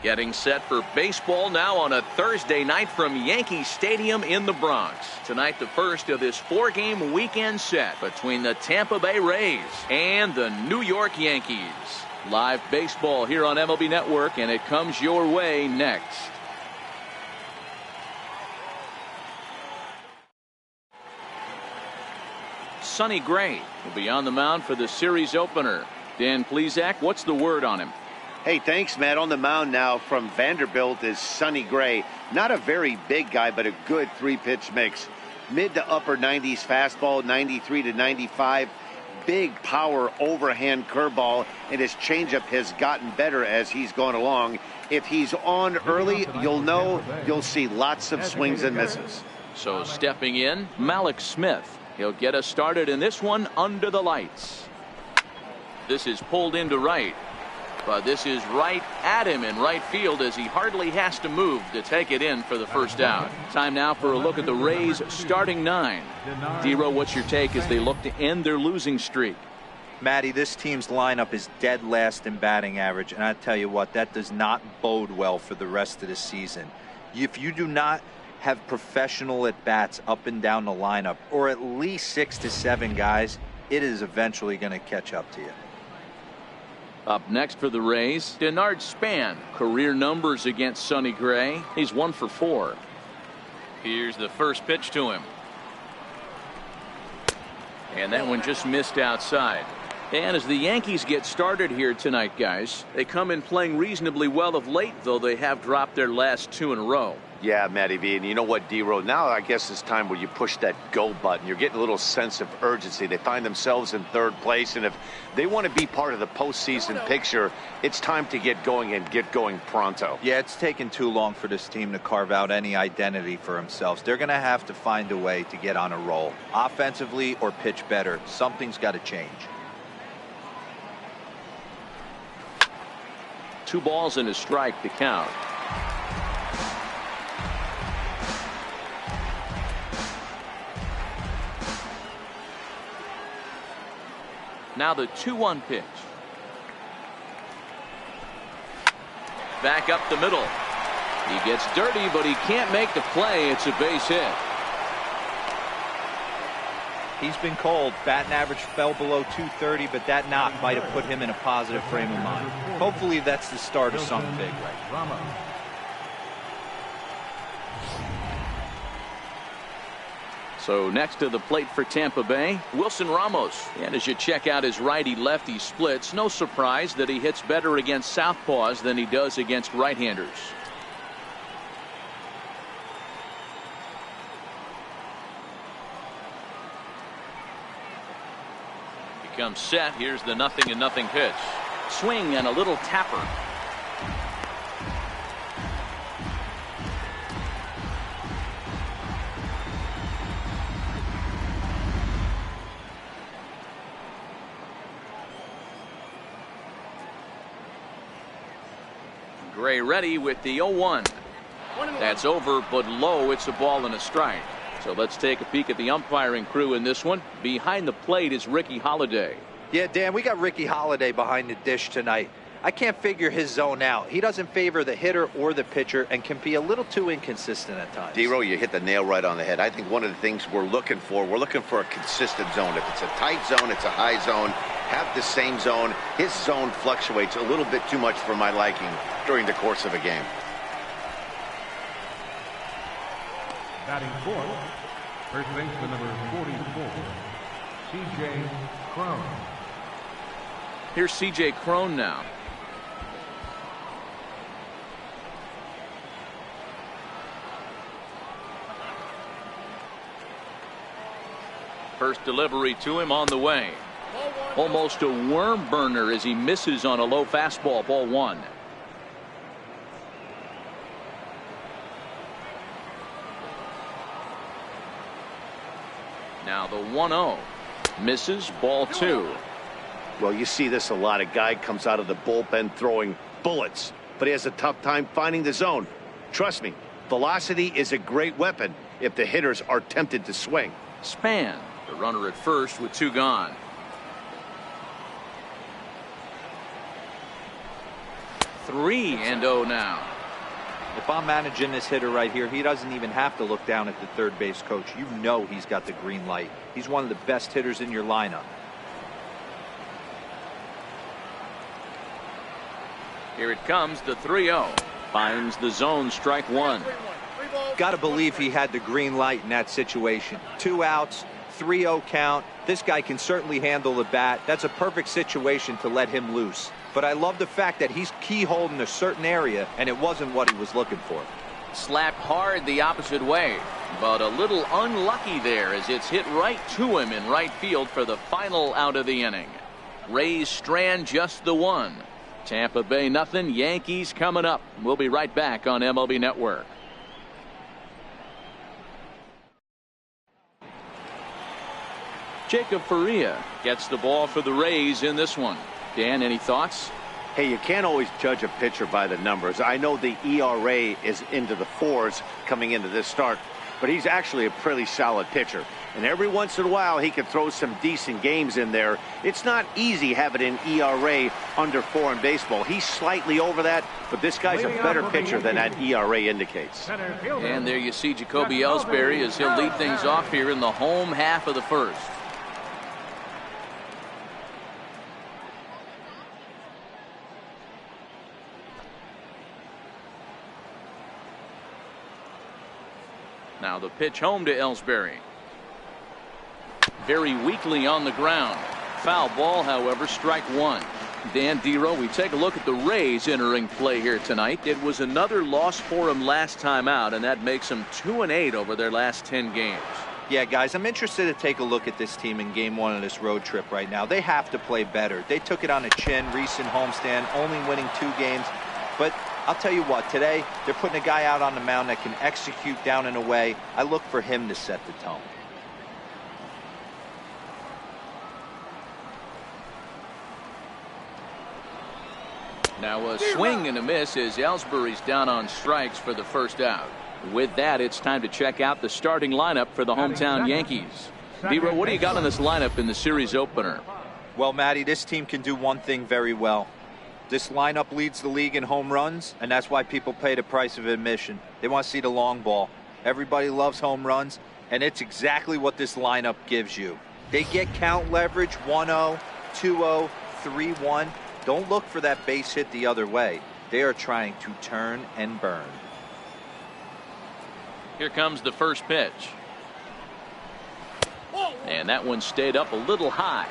Getting set for baseball now on a Thursday night from Yankee Stadium in the Bronx. Tonight, the first of this 4-game weekend set between the Tampa Bay Rays and the New York Yankees. Live baseball here on MLB Network, and it comes your way next. Sonny Gray will be on the mound for the series opener. Dan Plesac, what's the word on him? Hey, thanks, Matt. On the mound now from Vanderbilt is Sonny Gray. Not a very big guy, but a good 3-pitch mix. Mid to upper 90s fastball, 93 to 95. Big power overhand curveball, and his changeup has gotten better as he's gone along. If he's on early, you'll see lots of swings and misses. So stepping in, Malik Smith. He'll get us started in this one under the lights. This is pulled into right. But this is right at him in right field as he hardly has to move to take it in for the first out. Time now for a look at the Rays starting 9. D-Row, what's your take as they look to end their losing streak? Matty, this team's lineup is dead last in batting average, and I tell you what, that does not bode well for the rest of the season. If you do not have professional at-bats up and down the lineup, or at least 6 to 7 guys, it is eventually going to catch up to you. Up next for the Rays, Denard Span. Career numbers against Sonny Gray. He's 1 for 4. Here's the first pitch to him. And that one just missed outside. And as the Yankees get started here tonight, guys, they come in playing reasonably well of late, though they have dropped their last 2 in a row. Yeah, Matty V, and you know what, D-Row, now I guess it's time where you push that go button. You're getting a little sense of urgency. They find themselves in 3rd place, and if they want to be part of the postseason picture, it's time to get going and get going pronto. Yeah, it's taken too long for this team to carve out any identity for themselves. They're going to have to find a way to get on a roll, offensively or pitch better. Something's got to change. 2 balls and a strike to count. Now the 2-1 pitch. Back up the middle. He gets dirty, but he can't make the play. It's a base hit. He's been cold. Batting average fell below 230, but that knock might have put him in a positive frame of mind. Hopefully that's the start of something big. So next to the plate for Tampa Bay, Wilson Ramos. And as you check out his righty-lefty splits, no surprise that he hits better against southpaws than he does against right-handers. He comes set. Here's the 0-0 pitch. Swing and a little tapper. Gray ready with the 0-1. That's over, but low. It's a ball and a strike. So let's take a peek at the umpiring crew in this one. Behind the plate is Ricky Holiday. Yeah, Dan, we got Ricky Holiday behind the dish tonight. I can't figure his zone out. He doesn't favor the hitter or the pitcher and can be a little too inconsistent at times. D-Row, you hit the nail right on the head. I think one of the things we're looking for a consistent zone. If it's a tight zone, it's a high zone. Have the same zone. His zone fluctuates a little bit too much for my liking during the course of a game. Batting fourth, first baseman number 44, C.J. Cron. Here's C.J. Cron now. First delivery to him on the way. Almost a worm burner as he misses on a low fastball. Ball 1. Now the 1-0. Misses. Ball 2. Well, you see this a lot. A guy comes out of the bullpen throwing bullets, but he has a tough time finding the zone. Trust me, velocity is a great weapon if the hitters are tempted to swing. Span, the runner at first with 2 gone. 3-0 now. If I'm managing this hitter right here, he doesn't even have to look down at the third base coach. You know he's got the green light. He's one of the best hitters in your lineup. Here it comes, the 3-0. Finds the zone, strike one. Got to believe he had the green light in that situation. 2 outs, 3-0 count. This guy can certainly handle the bat. That's a perfect situation to let him loose. But I love the fact that he's keyholed in a certain area, and it wasn't what he was looking for. Slapped hard the opposite way, but a little unlucky there as it's hit right to him in right field for the final out of the inning. Rays strand just the one. Tampa Bay nothing. Yankees coming up. We'll be right back on MLB Network. Jacob Faria gets the ball for the Rays in this one. Dan, any thoughts? Hey, you can't always judge a pitcher by the numbers. I know the ERA is into the 4s coming into this start, but he's actually a pretty solid pitcher. And every once in a while, he can throw some decent games in there. It's not easy having an ERA under 4 in baseball. He's slightly over that, but this guy's a better pitcher than that ERA indicates. And there you see Jacoby Ellsbury as he'll lead things off here in the home half of the first. Now the pitch home to Ellsbury. Very weakly on the ground. Foul ball, however, strike one. Dan Dero, we take a look at the Rays entering play here tonight. It was another loss for them last time out, and that makes them 2-8 over their last 10 games. Yeah, guys, I'm interested to take a look at this team in game 1 of this road trip right now. They have to play better. They took it on the chin, recent homestand, only winning 2 games. But I'll tell you what, today they're putting a guy out on the mound that can execute down and away. I look for him to set the tone. Now a swing and a miss as Ellsbury's down on strikes for the first out. With that, it's time to check out the starting lineup for the hometown Yankees. Dero, what do you got on this lineup in the series opener? Well, Matty, this team can do one thing very well. This lineup leads the league in home runs, and that's why people pay the price of admission. They want to see the long ball. Everybody loves home runs, and it's exactly what this lineup gives you. They get count leverage 1-0, 2-0, 3-1. Don't look for that base hit the other way. They are trying to turn and burn. Here comes the first pitch. And that one stayed up a little high.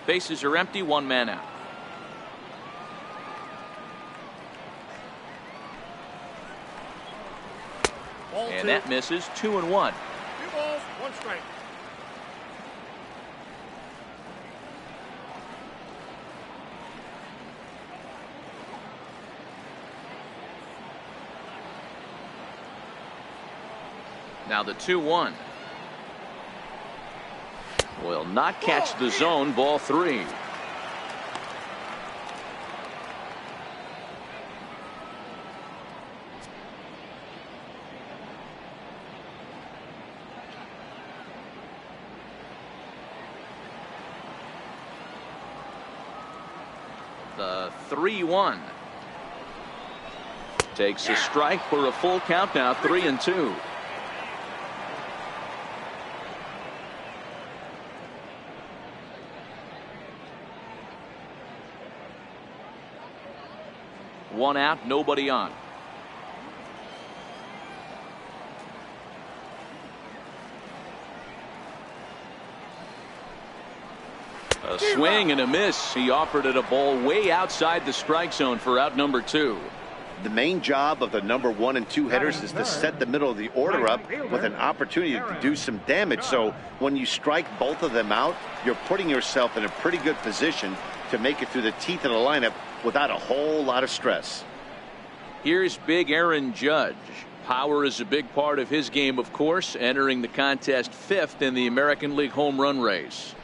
Bases are empty, 1 man out. And that misses. 2-1. 2 balls, 1 strike. Now the 2-1. Will not catch the zone. Ball 3. The 3-1. Takes a strike for a full count now. 3-2. One out, nobody on. A swing and a miss. He offered it a ball way outside the strike zone for out number 2. The main job of the number 1 and 2 hitters is to set the middle of the order up with an opportunity to do some damage. So when you strike both of them out, you're putting yourself in a pretty good position to make it through the teeth of the lineup without a whole lot of stress. Here's big Aaron Judge. Power is a big part of his game, of course, entering the contest 5th in the American League home run race.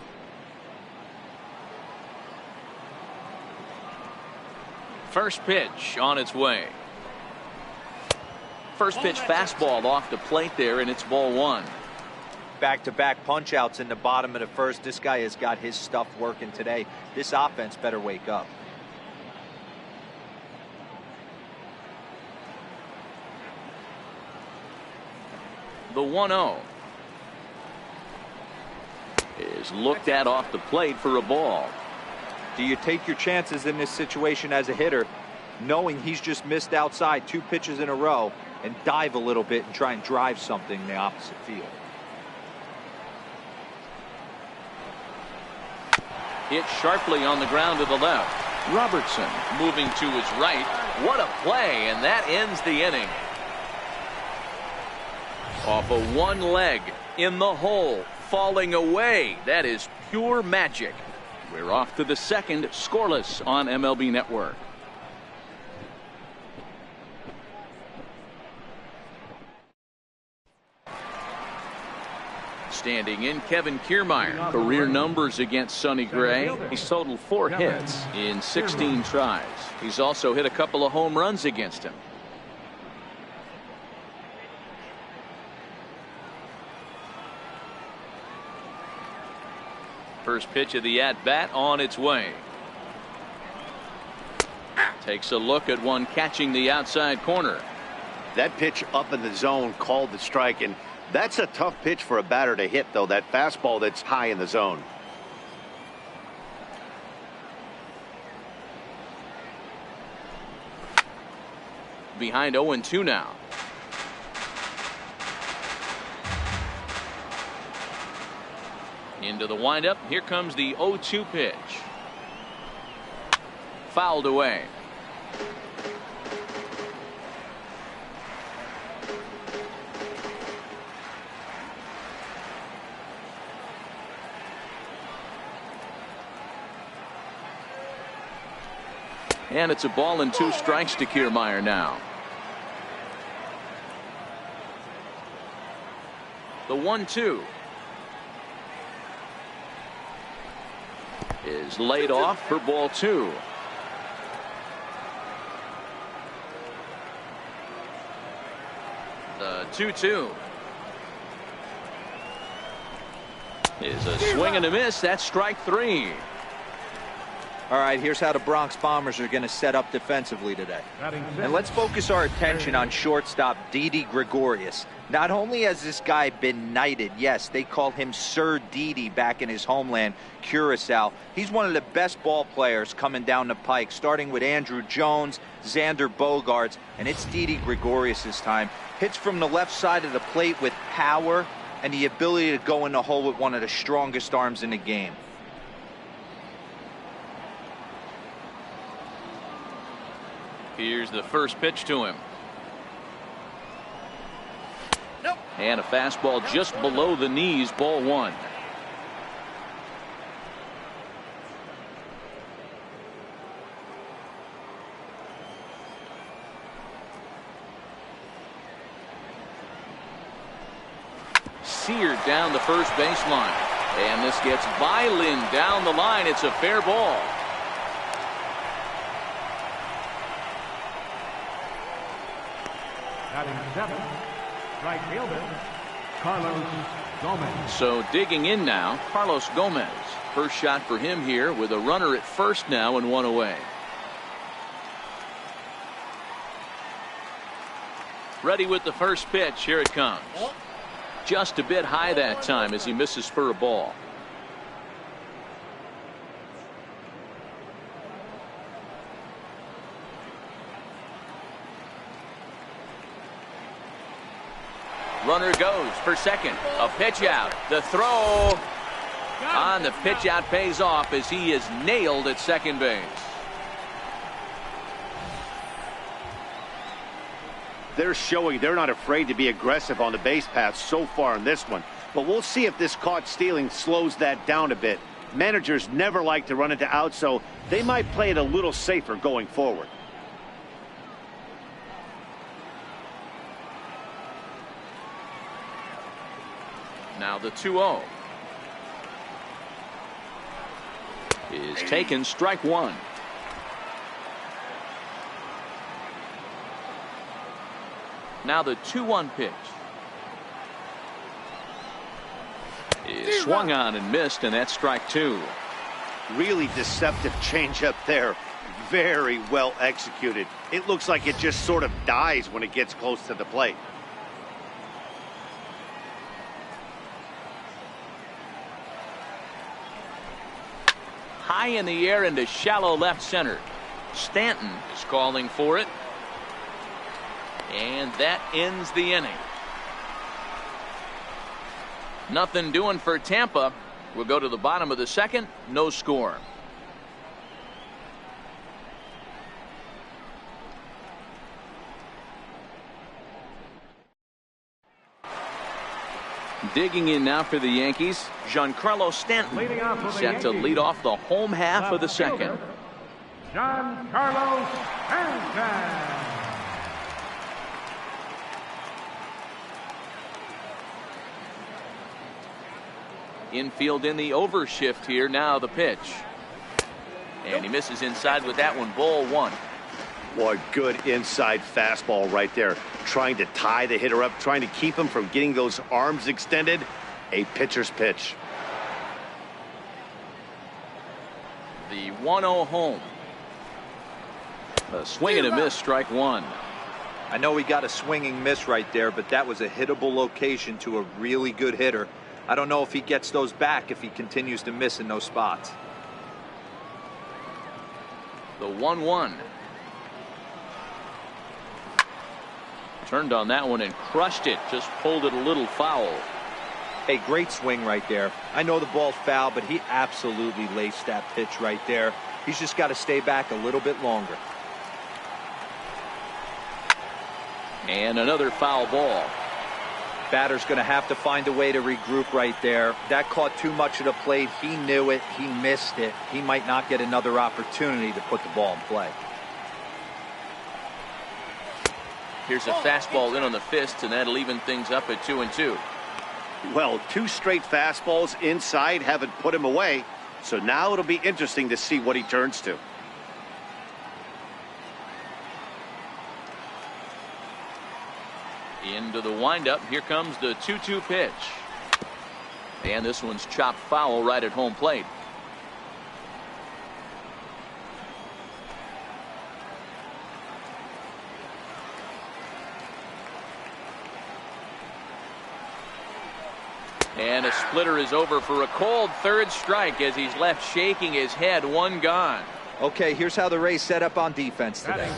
First pitch on its way. First pitch fastball off the plate there, and it's ball one. Back-to-back punch-outs in the bottom of the first. This guy has got his stuff working today. This offense better wake up. The 1-0 is looked at off the plate for a ball. Do you take your chances in this situation as a hitter, knowing he's just missed outside 2 pitches in a row, and dive a little bit and try and drive something in the opposite field? Hit sharply on the ground to the left. Robertson moving to his right. What a play, and that ends the inning. Off of one leg, in the hole, falling away. That is pure magic. We're off to the second, scoreless on MLB Network. Standing in, Kevin Kiermaier. Career numbers against Sonny Gray. He's totaled 4 hits in 16 tries. He's also hit a couple of home runs against him. First pitch of the at-bat on its way. Takes a look at one catching the outside corner. That pitch up in the zone called the strike, and that's a tough pitch for a batter to hit, though, that fastball that's high in the zone. Behind 0-2 now. Into the windup. Here comes the 0-2 pitch. Fouled away. And it's a ball and 2 strikes to Kiermaier now. The 1-2 is laid off for ball 2. The 2-2 is a swing and a miss. That's strike 3. All right, here's how the Bronx Bombers are going to set up defensively today. And let's focus our attention on shortstop Didi Gregorius. Not only has this guy been knighted, yes, they called him Sir Didi back in his homeland, Curacao. He's one of the best ball players coming down the pike, starting with Andrew Jones, Xander Bogaerts, and it's Didi Gregorius this time. Hits from the left side of the plate with power and the ability to go in the hole with one of the strongest arms in the game. Here's the first pitch to him. Nope. And a fastball just below the knees, ball 1. Seared down the first baseline. And this gets by Lynn down the line. It's a fair ball. Batting 7, right fielder, Carlos Gomez. So digging in now, Carlos Gomez. First shot for him here with a runner at first now and 1 away. Ready with the first pitch. Here it comes. Just a bit high that time as he misses for a ball. Runner goes for second. A pitch out. The throw on the pitch out pays off as he is nailed at second base. They're showing they're not afraid to be aggressive on the base paths so far in this one. But we'll see if this caught stealing slows that down a bit. Managers never like to run into outs, so they might play it a little safer going forward. Now the 2-0 is taken, strike 1. Now the 2-1 pitch is swung on and missed, and that's strike 2. Really deceptive changeup there. Very well executed. It looks like it just sort of dies when it gets close to the plate. High in the air into shallow left center. Stanton is calling for it. And that ends the inning. Nothing doing for Tampa. We'll go to the bottom of the second. No score. Digging in now for the Yankees, Giancarlo Stanton, set to lead off the home half of the second. Giancarlo Stanton. Infield in the overshift here. Now the pitch. And he misses inside with that one. Ball 1. Boy, good inside fastball right there. Trying to tie the hitter up, trying to keep him from getting those arms extended. A pitcher's pitch. The 1-0 home. A swing and a miss, strike 1. I know he got a swinging miss right there, but that was a hittable location to a really good hitter. I don't know if he gets those back if he continues to miss in those spots. The 1-1. Turned on that one and crushed it. Just pulled it a little foul. A great swing right there. I know the ball's foul, but he absolutely laced that pitch right there. He's just got to stay back a little bit longer. And another foul ball. Batter's going to have to find a way to regroup right there. That caught too much of the plate. He knew it. He missed it. He might not get another opportunity to put the ball in play. Here's a fastball in on the fist, and that'll even things up at 2-2. Well, 2 straight fastballs inside haven't put him away. So now it'll be interesting to see what he turns to. Into the windup. Here comes the 2-2 pitch. And this one's chopped foul right at home plate. And a splitter is over for a cold third strike as he's left shaking his head. 1 gone. Okay, here's how the Rays set up on defense today.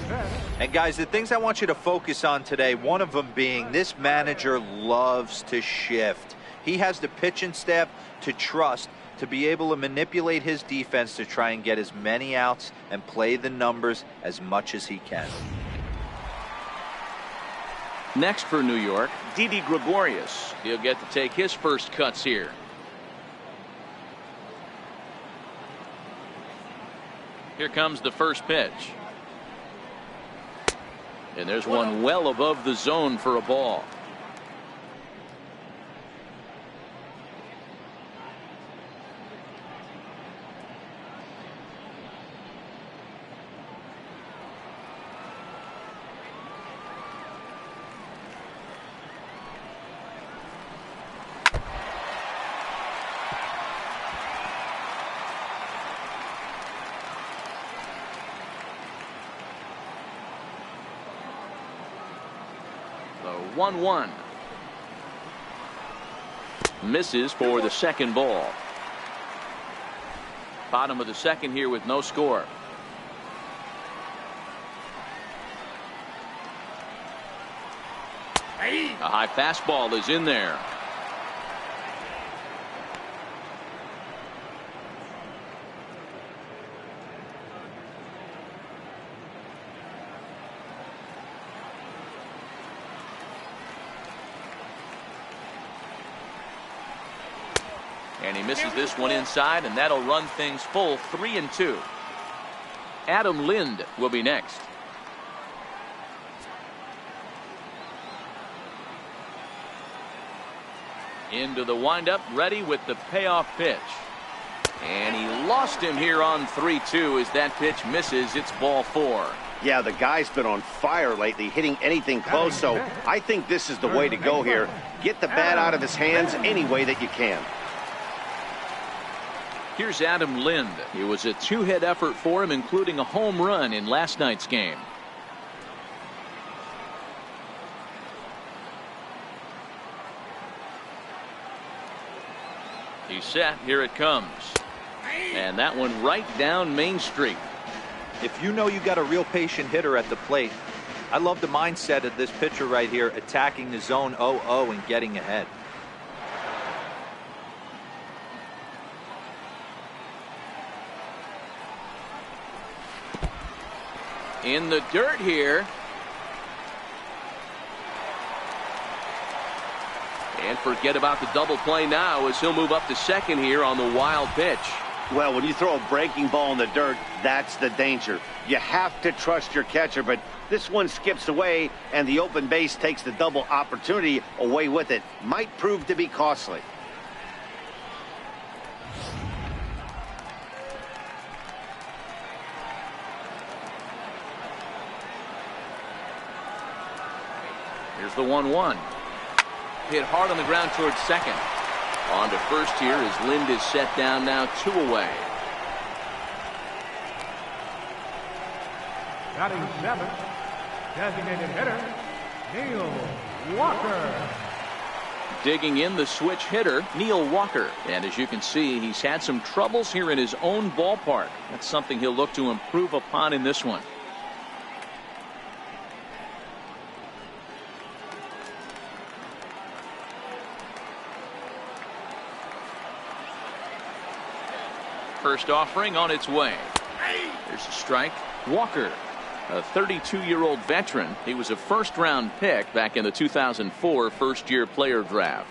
And guys, the things I want you to focus on today, one of them being this manager loves to shift. He has the pitching staff to trust to be able to manipulate his defense to try and get as many outs and play the numbers as much as he can. Next for New York, Didi Gregorius. He'll get to take his first cuts here. Here comes the first pitch. And there's one well above the zone for a ball. The 1-1. Misses for the second ball. Bottom of the second here with no score. A high fastball is in there. And he misses this one inside, and that'll run things full 3-2. Adam Lind will be next. Into the windup, ready with the payoff pitch. And he lost him here on 3-2 as that pitch misses. It's ball 4. Yeah, the guy's been on fire lately, hitting anything close, so I think this is the way to go here. Get the bat out of his hands any way that you can. Here's Adam Lind. It was a two-hit effort for him, including a home run in last night's game. He's set. Here it comes. And that one right down Main Street. If you know you got a real patient hitter at the plate, I love the mindset of this pitcher right here, attacking the zone 0-0 and getting ahead. In the dirt here. And forget about the double play now as he'll move up to second here on the wild pitch. Well, when you throw a breaking ball in the dirt, that's the danger. You have to trust your catcher, but this one skips away, and the open base takes the double opportunity away with it. Might prove to be costly. Here's the 1-1. Hit hard on the ground towards second. On to first here as Lind is set down now, 2 away. Batting 7th, designated hitter, Neil Walker. Digging in the switch hitter, Neil Walker. And as you can see, he's had some troubles here in his own ballpark. That's something he'll look to improve upon in this one. First offering on its way. There's a strike. Walker, a 32-year-old veteran. He was a first-round pick back in the 2004 first-year player draft.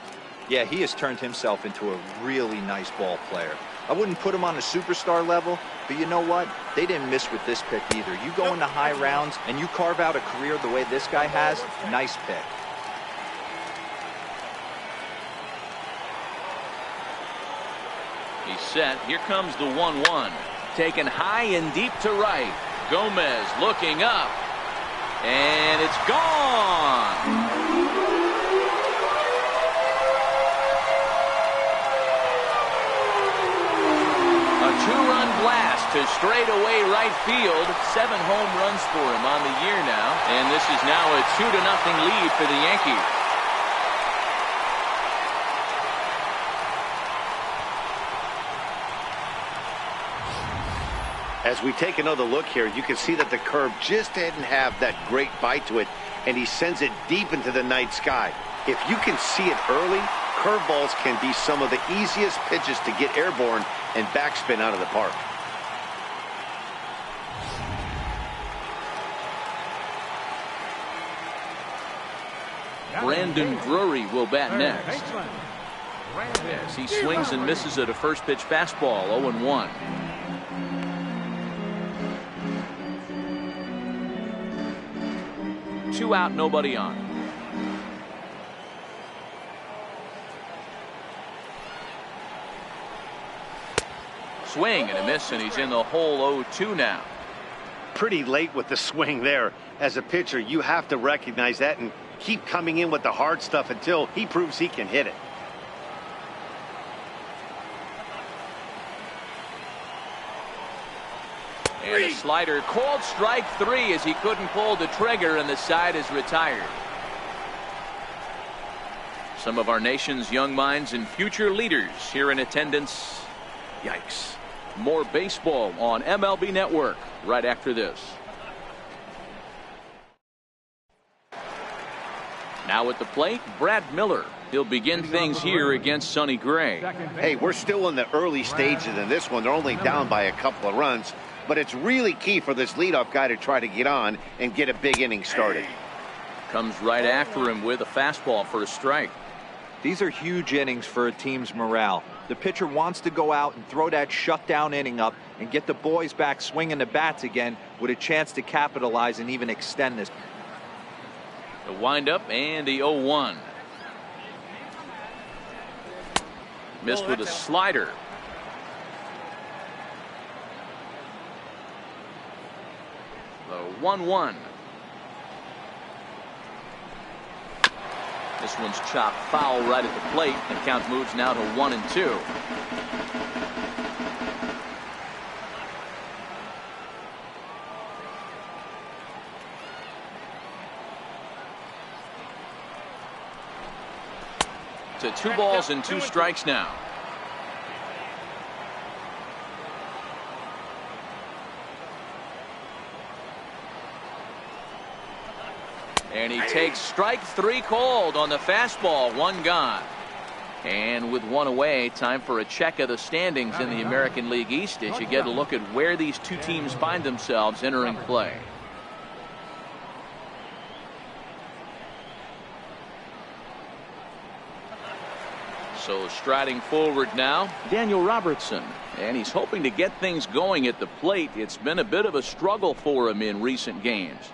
Yeah, he has turned himself into a really nice ball player. I wouldn't put him on a superstar level, but you know what? They didn't miss with this pick either. You go into high rounds and you carve out a career the way this guy has, nice pick. He's set. Here comes the 1-1. Taken high and deep to right. Gomez looking up. And it's gone. A two-run blast to straightaway right field. 7 home runs for him on the year now. And this is now a 2-0 lead for the Yankees. As we take another look here, you can see that the curve just didn't have that great bite to it, and he sends it deep into the night sky. If you can see it early, curveballs can be some of the easiest pitches to get airborne and backspin out of the park. Brandon Drury will bat next. Yes, he swings and misses at a first pitch fastball, 0-1. Two out, nobody on. Swing and a miss, and he's in the hole, 0-2 now. Pretty late with the swing there. As a pitcher, you have to recognize that and keep coming in with the hard stuff until he proves he can hit it. And a slider called strike 3 as he couldn't pull the trigger, and the side is retired. Some of our nation's young minds and future leaders here in attendance. Yikes. More baseball on MLB Network right after this. Now at the plate, Brad Miller. He'll begin things here against Sonny Gray. Hey, we're still in the early stages in this one. They're only down by a couple of runs. But it's really key for this leadoff guy to try to get on and get a big inning started. Comes right after him with a fastball for a strike. These are huge innings for a team's morale. The pitcher wants to go out and throw that shutdown inning up and get the boys back swinging the bats again with a chance to capitalize and even extend this. The windup and the 0-1. Missed with a slider. The 1-1. This one's chopped foul right at the plate. The count moves now to 1-2. To 2 balls and 2 strikes now. And he takes strike 3 called on the fastball. 1 gone. And with 1 away, time for a check of the standings in the American League East as you get a look at where these 2 teams find themselves entering play. So striding forward now, Daniel Robertson. And he's hoping to get things going at the plate. It's been a bit of a struggle for him in recent games.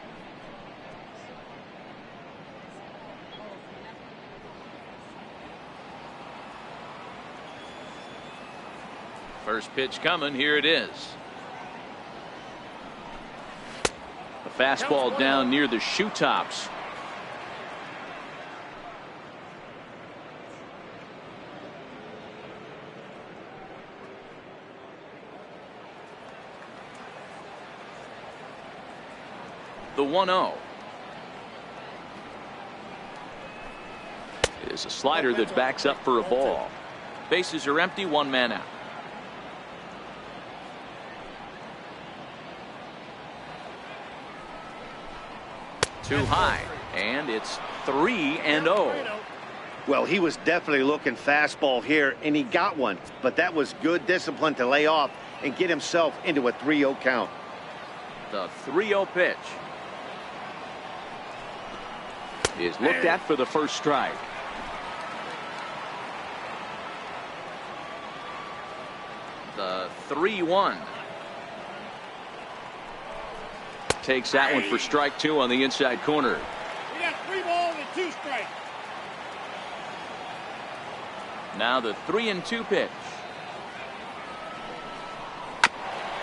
First pitch coming. Here it is. The fastball down near the shoe tops. The 1-0. It is a slider that backs up for a ball. Bases are empty. 1 man out. Too high, and it's 3-0. Well, he was definitely looking fastball here, and he got one. But that was good discipline to lay off and get himself into a 3-0 count. The 3-0 pitch is looked at for the first strike. The 3-1. Takes that one for strike 2 on the inside corner. We got 3 balls and 2 strikes. Now the 3-2 pitch.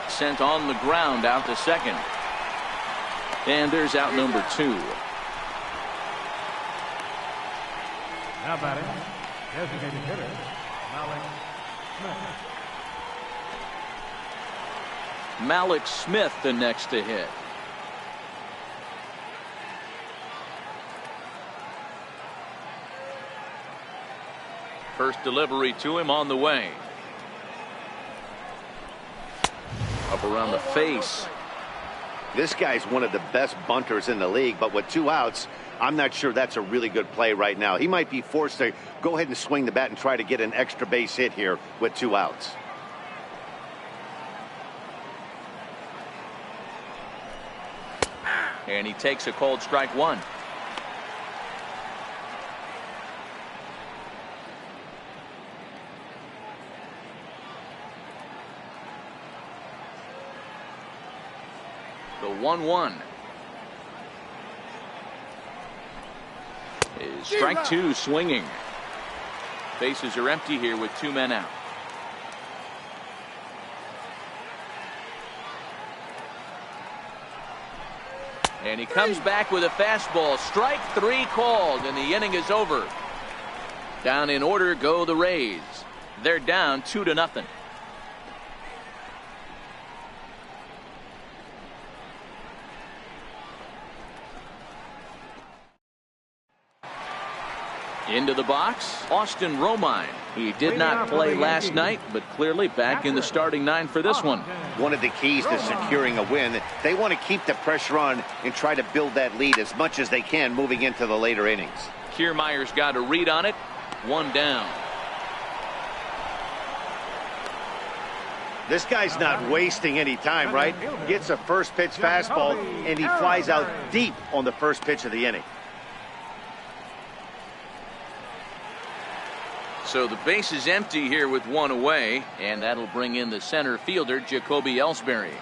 Sent on the ground out to second. And there's out number 2. Now batting, designated hitter, Malik Smith. Malik Smith the next to hit. First delivery to him on the way. Up around the face. This guy's one of the best bunters in the league, but with 2 outs, I'm not sure that's a really good play right now. He might be forced to go ahead and swing the bat and try to get an extra base hit here with 2 outs. And he takes a called strike 1. The 1-1 is strike 2 swinging. Bases are empty here with 2 men out. And he comes back with a fastball. Strike 3 called, and the inning is over. Down in order go the Rays. They're down 2-0. Into the box, Austin Romine. He did not play last night, but clearly back in the starting 9 for this one. One of the keys to securing a win, they want to keep the pressure on and try to build that lead as much as they can moving into the later innings. Kiermaier's got a read on it. 1 down. This guy's not wasting any time, right? Gets a first pitch fastball, and he flies out deep on the first pitch of the inning. So the base is empty here with 1 away, and that'll bring in the center fielder, Jacoby Ellsbury.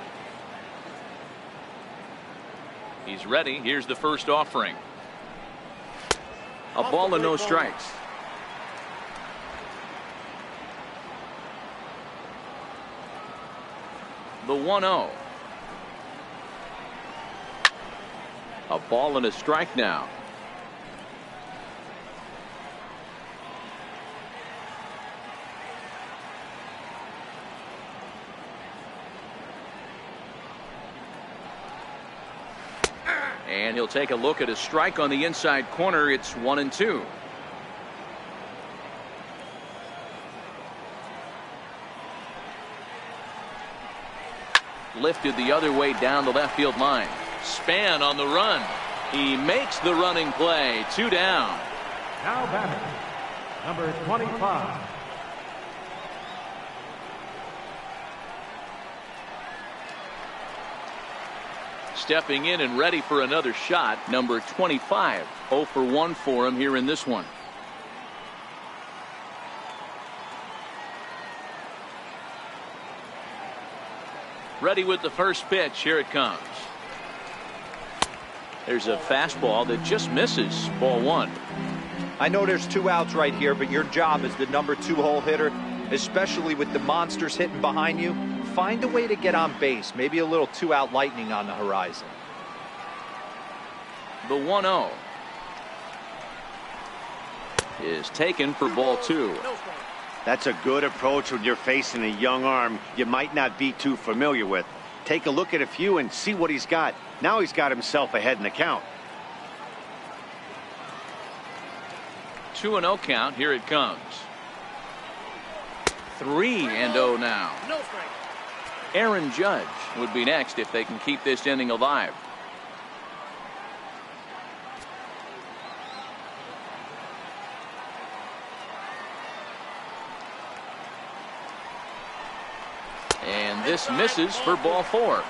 He's ready. Here's the first offering. A ball and no strikes. The 1-0. A ball and a strike now. And he'll take a look at a strike on the inside corner. It's 1-2. Lifted the other way down the left field line. Span on the run. He makes the running play. 2 down. Now batting, number 25. Stepping in and ready for another shot, number 25. 0 for 1 for him here in this one. Ready with the first pitch. Here it comes. There's a fastball that just misses. Ball 1. I know there's 2 outs right here, but your job as the number 2 hole hitter, especially with the monsters hitting behind you, find a way to get on base. Maybe a little 2-out lightning on the horizon. The 1-0 is taken for ball 2. That's a good approach when you're facing a young arm you might not be too familiar with. Take a look at a few and see what he's got. Now he's got himself ahead in the count. 2-0 count. Here it comes. 3-0 now. Aaron Judge would be next if they can keep this inning alive. And this misses for ball 4.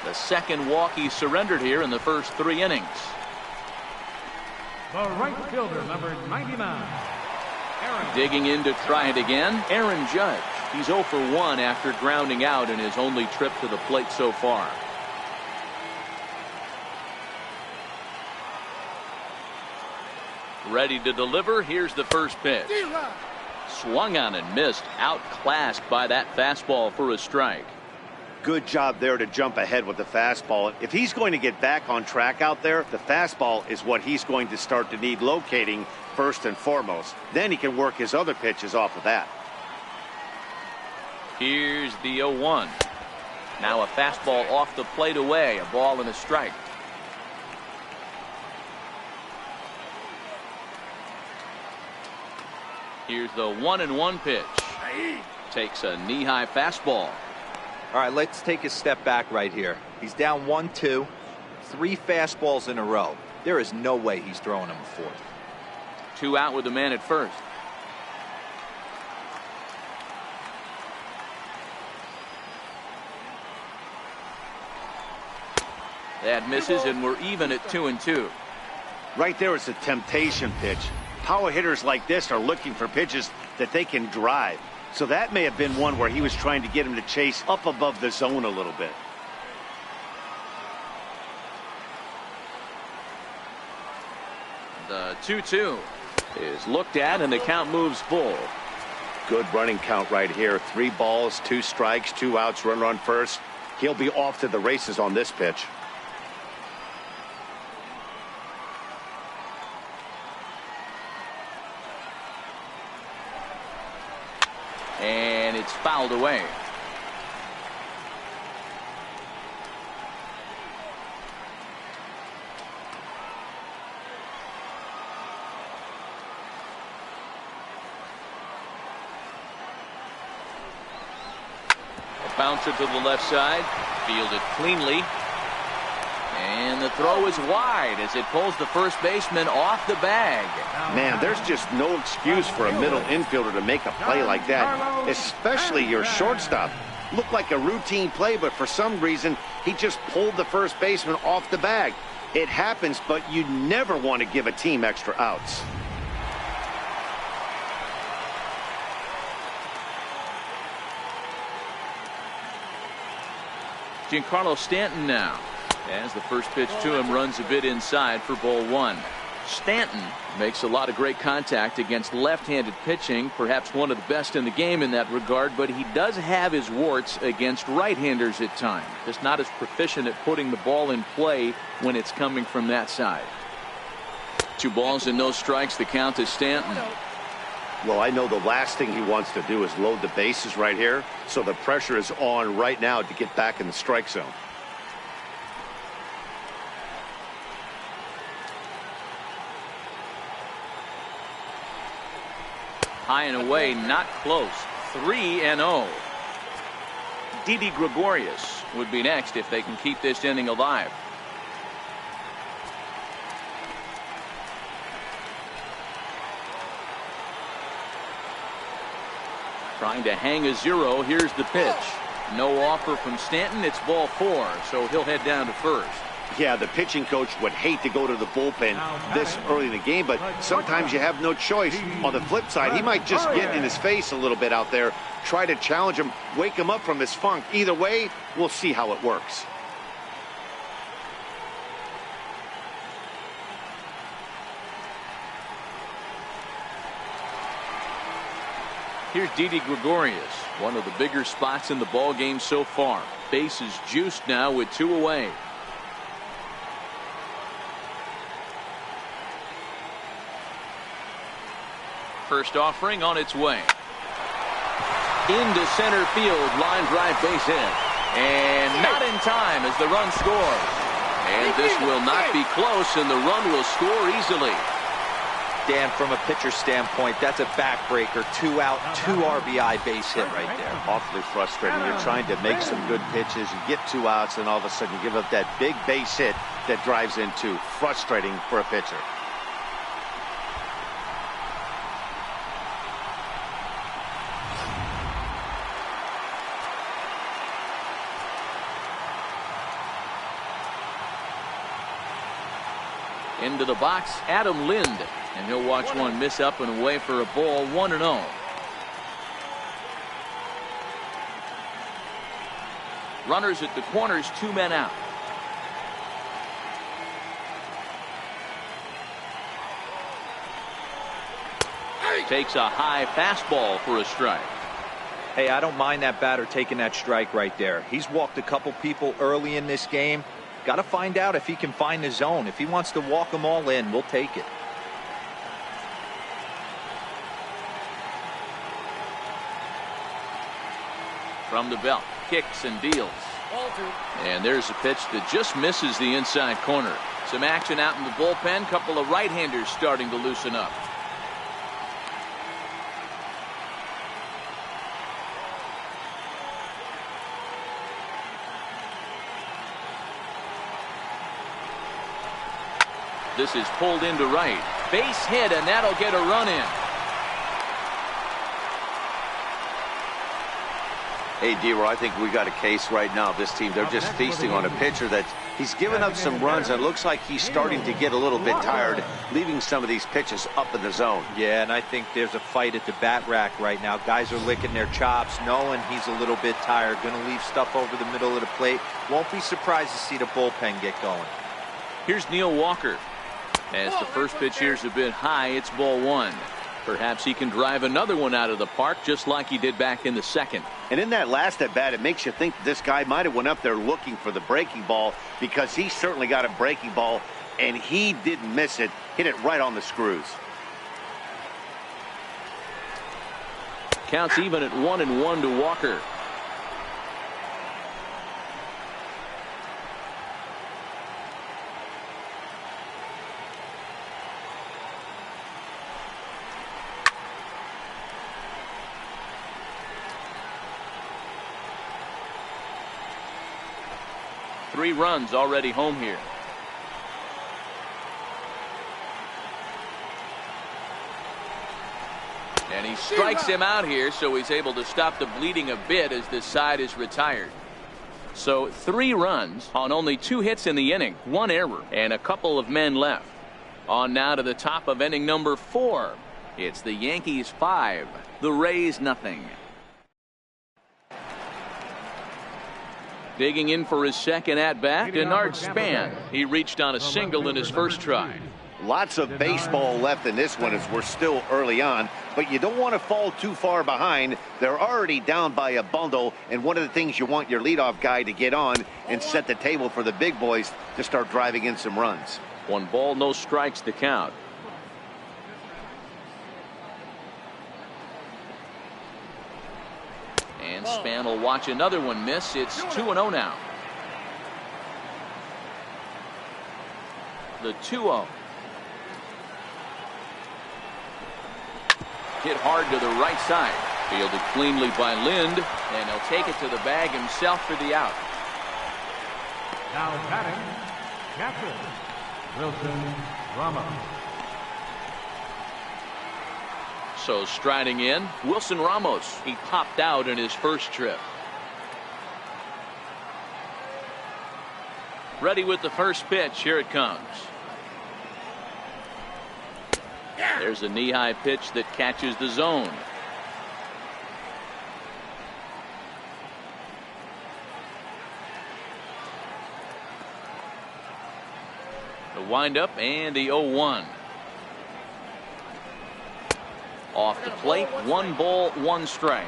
The second walk he surrendered here in the first 3 innings. The right fielder, number 99. Digging in to try it again, Aaron Judge. He's 0 for 1 after grounding out in his only trip to the plate so far. Ready to deliver. Here's the first pitch. Swung on and missed. Outclassed by that fastball for a strike. Good job there to jump ahead with the fastball. If he's going to get back on track out there, the fastball is what he's going to start to need locating first and foremost. Then he can work his other pitches off of that. Here's the 0-1. Now a fastball off the plate away. A ball and a strike. Here's the 1-1 pitch. Takes a knee-high fastball. All right, let's take a step back right here. He's down 1-2, 3 fastballs in a row. There is no way he's throwing him a 4th. 2 out with the man at first. That misses, and we're even at 2-2. Right there is a temptation pitch. Power hitters like this are looking for pitches that they can drive. So that may have been one where he was trying to get him to chase up above the zone a little bit. The 2-2 is looked at, and the count moves full. Good running count right here. 3 balls, 2 strikes, 2 outs, runner on first. He'll be off to the races on this pitch. And it's fouled away. A bouncer to the left side. Fielded cleanly. And the throw is wide as it pulls the first baseman off the bag. Man, there's just no excuse for a middle infielder to make a play like that, especially your shortstop. Looked like a routine play, but for some reason, he just pulled the first baseman off the bag. It happens, but you never want to give a team extra outs. Giancarlo Stanton now, as the first pitch to him runs a bit inside for ball 1. Stanton makes a lot of great contact against left-handed pitching, perhaps one of the best in the game in that regard, but he does have his warts against right-handers at times. Just not as proficient at putting the ball in play when it's coming from that side. 2 balls and no strikes. The count to Stanton. Well, I know the last thing he wants to do is load the bases right here, so the pressure is on right now to get back in the strike zone. High and away, not close. 3-0. Didi Gregorius would be next if they can keep this inning alive. Trying to hang a 0. Here's the pitch. No offer from Stanton. It's ball 4, so he'll head down to first. Yeah, the pitching coach would hate to go to the bullpen this early in the game, but sometimes you have no choice. On the flip side, he might just get in his face a little bit out there, try to challenge him, wake him up from his funk. Either way, we'll see how it works. Here's Didi Gregorius, one of the bigger spots in the ball game so far. Bases juiced now with 2 away. First offering on its way. Into center field, line drive base hit. And not in time as the run scores. And this will not be close, and the run will score easily. Dan, from a pitcher standpoint, that's a backbreaker. 2 out, 2 RBI base hit right there. Awfully frustrating. You're trying to make some good pitches. You get 2 outs, and all of a sudden you give up that big base hit that drives in 2. Frustrating for a pitcher. Into the box, Adam Lind, and he'll watch one miss up and away for a ball. 1-0. Runners at the corners, 2 men out. Takes a high fastball for a strike. Hey, I don't mind that batter taking that strike right there. He's walked a couple people early in this game. Got to find out if he can find the zone. If he wants to walk them all in, we'll take it. From the belt, kicks and deals. And there's a pitch that just misses the inside corner. Some action out in the bullpen. Couple of right-handers starting to loosen up. This is pulled into right. Base hit, and that'll get a run in. Hey, D-Roy, I think we got a case right now. This team, they're just feasting on a pitcher that he's given up some runs, and it looks like he's starting to get a little bit tired, leaving some of these pitches up in the zone. Yeah, and I think there's a fight at the bat rack right now. Guys are licking their chops, knowing he's a little bit tired, going to leave stuff over the middle of the plate. Won't be surprised to see the bullpen get going. Here's Neil Walker. As the first pitch here's a bit high, it's ball 1. Perhaps he can drive another one out of the park just like he did back in the second. And in that last at bat, it makes you think this guy might have went up there looking for the breaking ball, because he certainly got a breaking ball and he didn't miss it. Hit it right on the screws. Counts even at 1-1 to Walker. Three runs already home here. And he strikes him out here, so he's able to stop the bleeding a bit as this side is retired. So 3 runs on only 2 hits in the inning, 1 error, and a couple of men left. On now to the top of inning number 4. It's the Yankees 5, the Rays nothing. Digging in for his second at bat, Denard Span. He reached on a single in his first try. Lots of baseball left in this one as we're still early on, but you don't want to fall too far behind. They're already down by a bundle, and one of the things you want your leadoff guy to get on and set the table for the big boys to start driving in some runs. 1 ball, no strikes to count. And Span will watch another one miss. It's 2-0 now. The 2-0. Hit hard to the right side. Fielded cleanly by Lind, and he'll take it to the bag himself for the out. Now batting, catcher, Wilson Ramos. So striding in, Wilson Ramos. He popped out in his first trip. Ready with the first pitch. Here it comes. There's a knee-high pitch that catches the zone. The windup and the 0-1. Off the plate, 1 ball, 1 strike.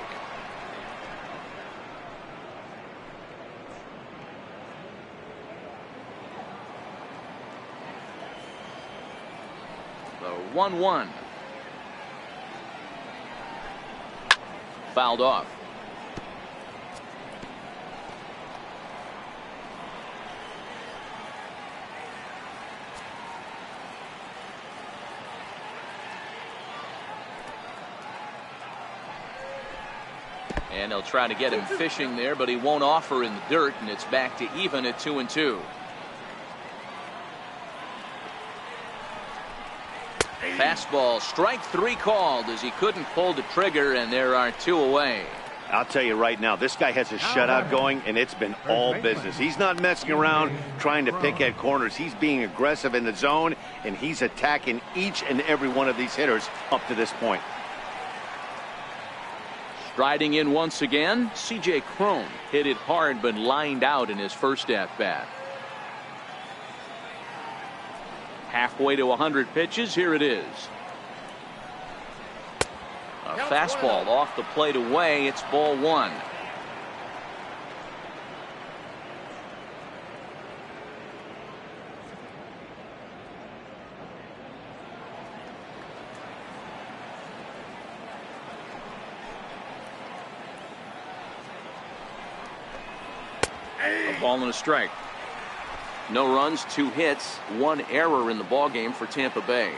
The 1-1. Fouled off. And they'll try to get him fishing there, but he won't offer in the dirt, and it's back to even at 2-2. Fastball, strike 3 called as he couldn't pull the trigger, and there are 2 away. I'll tell you right now, this guy has a shutout going, and it's been all business. He's not messing around trying to pick at corners. He's being aggressive in the zone, and he's attacking each and every one of these hitters up to this point. Striding in once again, C.J. Cron hit it hard but lined out in his first at-bat. Halfway to 100 pitches. Here it is. A fastball off the plate away. It's ball 1. A ball and a strike. No runs, 2 hits, 1 error in the ballgame for Tampa Bay.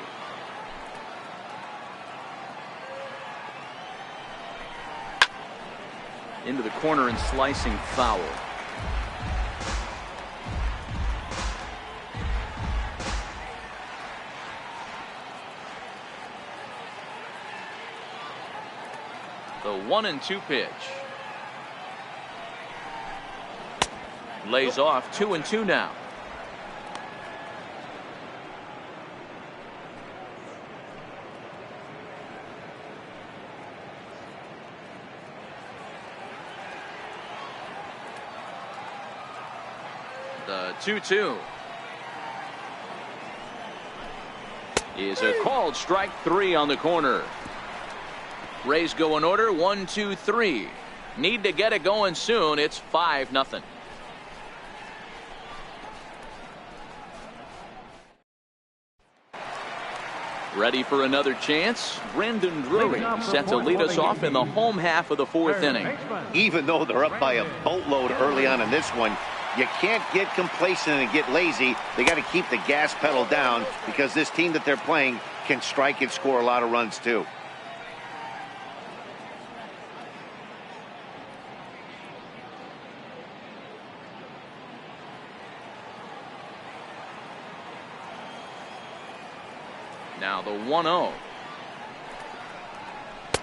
Into the corner and slicing foul. The 1-2 pitch. Lays off. 2-2 now. The 2-2 is a called strike 3 on the corner. Rays go in order. 1, 2, 3. Need to get it going soon. It's 5-0. Ready for another chance. Brandon Drury set to lead us off in the home half of the 4th inning. Even though they're up by a boatload early on in this one, you can't get complacent and get lazy. They got to keep the gas pedal down because this team that they're playing can strike and score a lot of runs too. Now the 1-0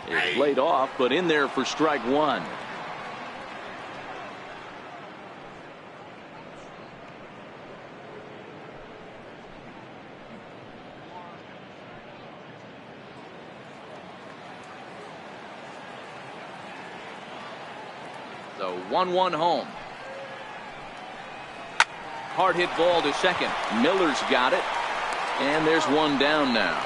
is laid off, but in there for strike 1. The 1-1 home. Hard hit ball to second. Miller's got it. And there's one down now.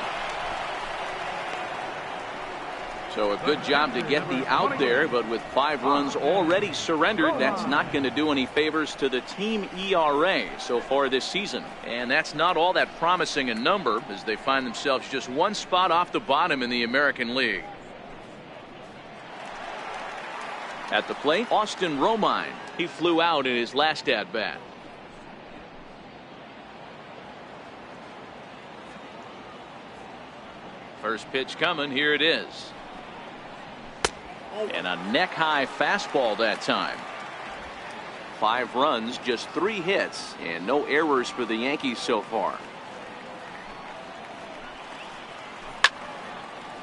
So a good job to get the out there, but with 5 runs already surrendered, that's not going to do any favors to the team ERA so far this season. And that's not all that promising a number, as they find themselves just 1 spot off the bottom in the American League. At the plate, Austin Romine. He flew out in his last at-bat. First pitch coming. Here it is. And a neck-high fastball that time. 5 runs, just 3 hits, and no errors for the Yankees so far.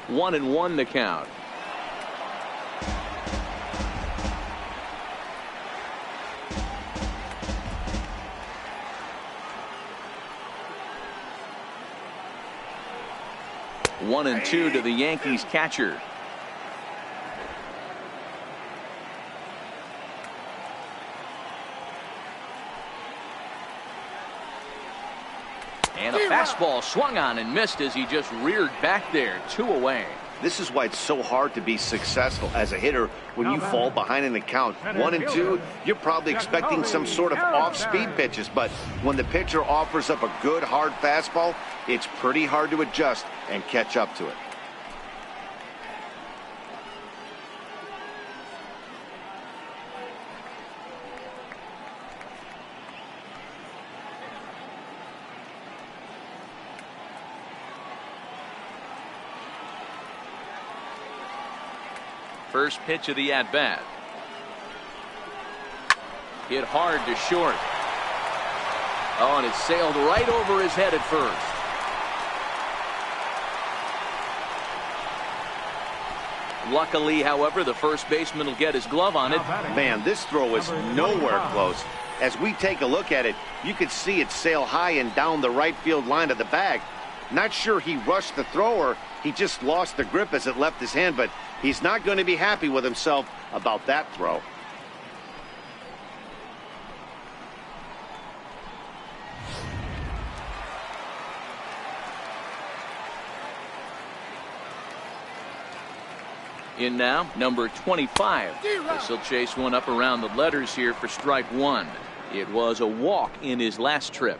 1-1 the count. One and 2 to the Yankees catcher. And a fastball swung on and missed as he just reared back there. 2 away. This is why it's so hard to be successful as a hitter when you fall behind in the count. 1 and 2, you're probably expecting some sort of off-speed pitches, but when the pitcher offers up a good hard fastball, it's pretty hard to adjust and catch up to it. First pitch of the at-bat. Hit hard to short. Oh, and it sailed right over his head at first. Luckily, however, the first baseman will get his glove on it. Man, this throw is nowhere close. As we take a look at it, you can see it sail high and down the right field line of the bag. Not sure he rushed the throw or he just lost the grip as it left his hand, but he's not going to be happy with himself about that throw. In now, number 25. This will chase one up around the letters here for strike 1. It was a walk in his last trip.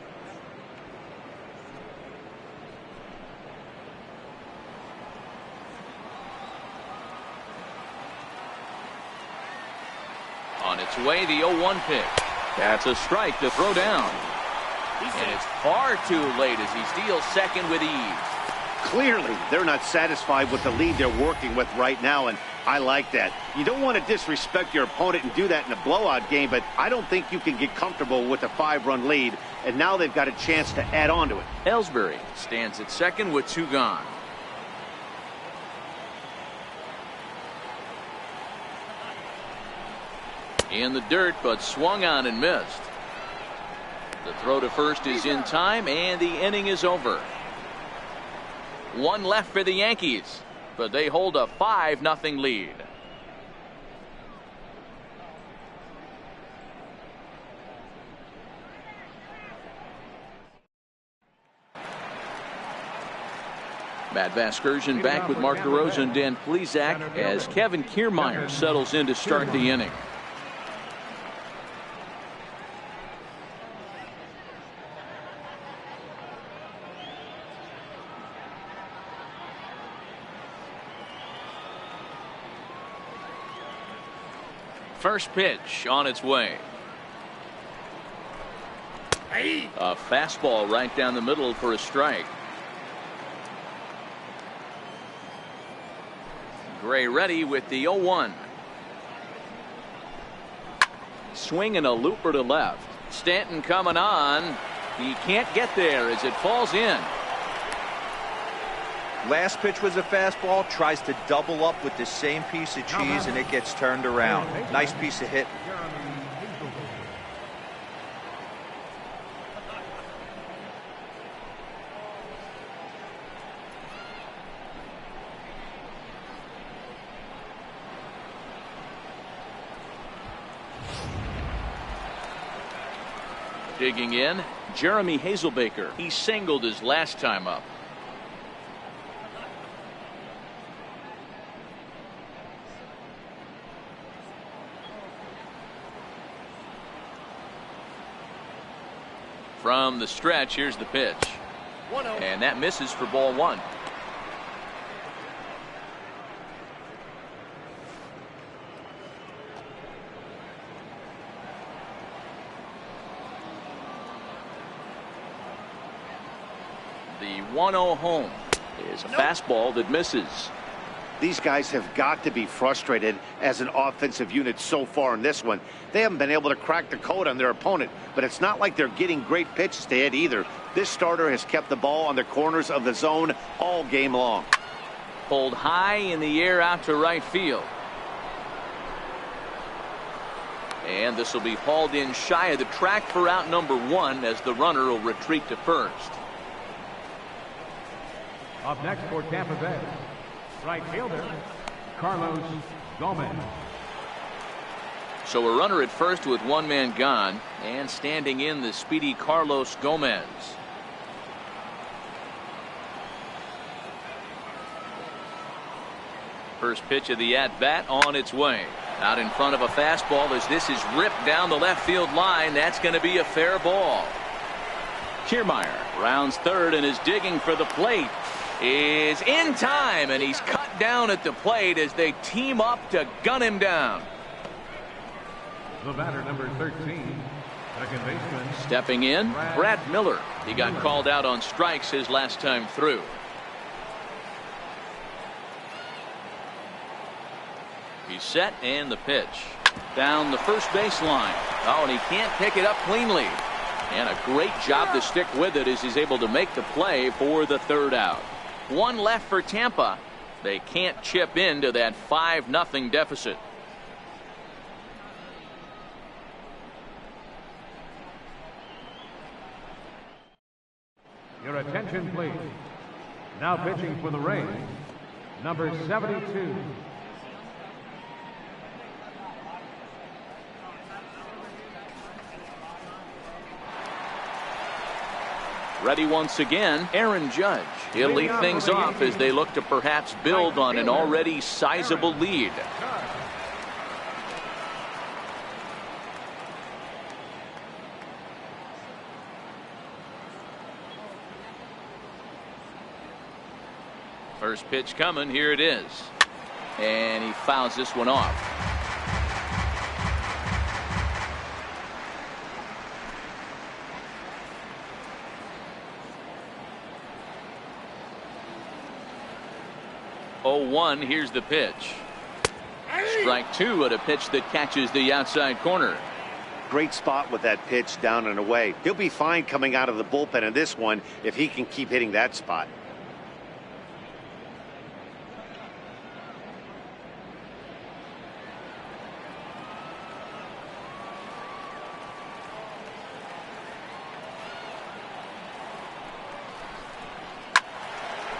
On its way, the 0-1 pitch. That's a strike to throw down. And it's far too late as he steals second with ease. Clearly, they're not satisfied with the lead they're working with right now, and I like that. You don't want to disrespect your opponent and do that in a blowout game, but I don't think you can get comfortable with a 5-run lead, and now they've got a chance to add on to it. Ellsbury stands at second with 2 gone. In the dirt, but swung on and missed. The throw to first is in time, and the inning is over. 1 left for the Yankees, but they hold a 5-0 lead. Matt Vasgersian back with Mark DeRosa and Dan Plesac as Kevin Kiermaier settles in to start the inning. First pitch on its way. A fastball right down the middle for a strike. Gray ready with the 0-1. Swing and a looper to left. Stanton coming on. He can't get there as it falls in. Last pitch was a fastball, tries to double up with the same piece of cheese, and it gets turned around. Nice piece of hit. Digging in, Jeremy Hazelbaker. He singled his last time up. From the stretch, here's the pitch. And that misses for ball one. The 1-0 home is a fastball that misses. These guys have got to be frustrated as an offensive unit so far in this one. They haven't been able to crack the code on their opponent, but it's not like they're getting great pitches to hit either. This starter has kept the ball on the corners of the zone all game long. Pulled high in the air out to right field. And this will be hauled in shy of the track for out number one as the runner will retreat to first. Up next for Tampa Bay, right fielder, Carlos Gomez. So a runner at first with one man gone, and standing in the speedy Carlos Gomez. First pitch of the at-bat on its way. Out in front of a fastball as this is ripped down the left field line. That's going to be a fair ball. Kiermaier rounds third and is digging for the plate. Is in time, and he's cut down at the plate as they team up to gun him down. The batter, number 13, second baseman. Stepping in, Brad Miller. He got called out on strikes his last time through. He's set, and the pitch. Down the first baseline. Oh, and he can't pick it up cleanly. And a great job to stick with it as he's able to make the play for the third out. One left for Tampa. They can't chip into that 5-0 deficit. Your attention, please. Now pitching for the Rays, number 72. Ready once again, Aaron Judge. He'll lead things off as they look to perhaps build on an already sizable lead. First pitch coming, here it is. And he fouls this one off. Oh, 1, here's the pitch. Strike two at a pitch that catches the outside corner. Great spot with that pitch down and away. He'll be fine coming out of the bullpen in this one if he can keep hitting that spot.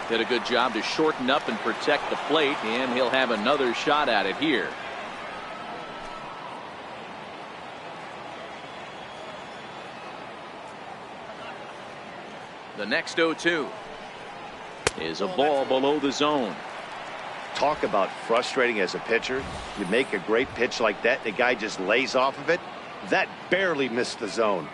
Did a good job to shorten up and protect the plate, and he'll have another shot at it here. The next 0-2 is a ball below the zone. Talk about frustrating as a pitcher. You make a great pitch like that, the guy just lays off of it. That barely missed the zone.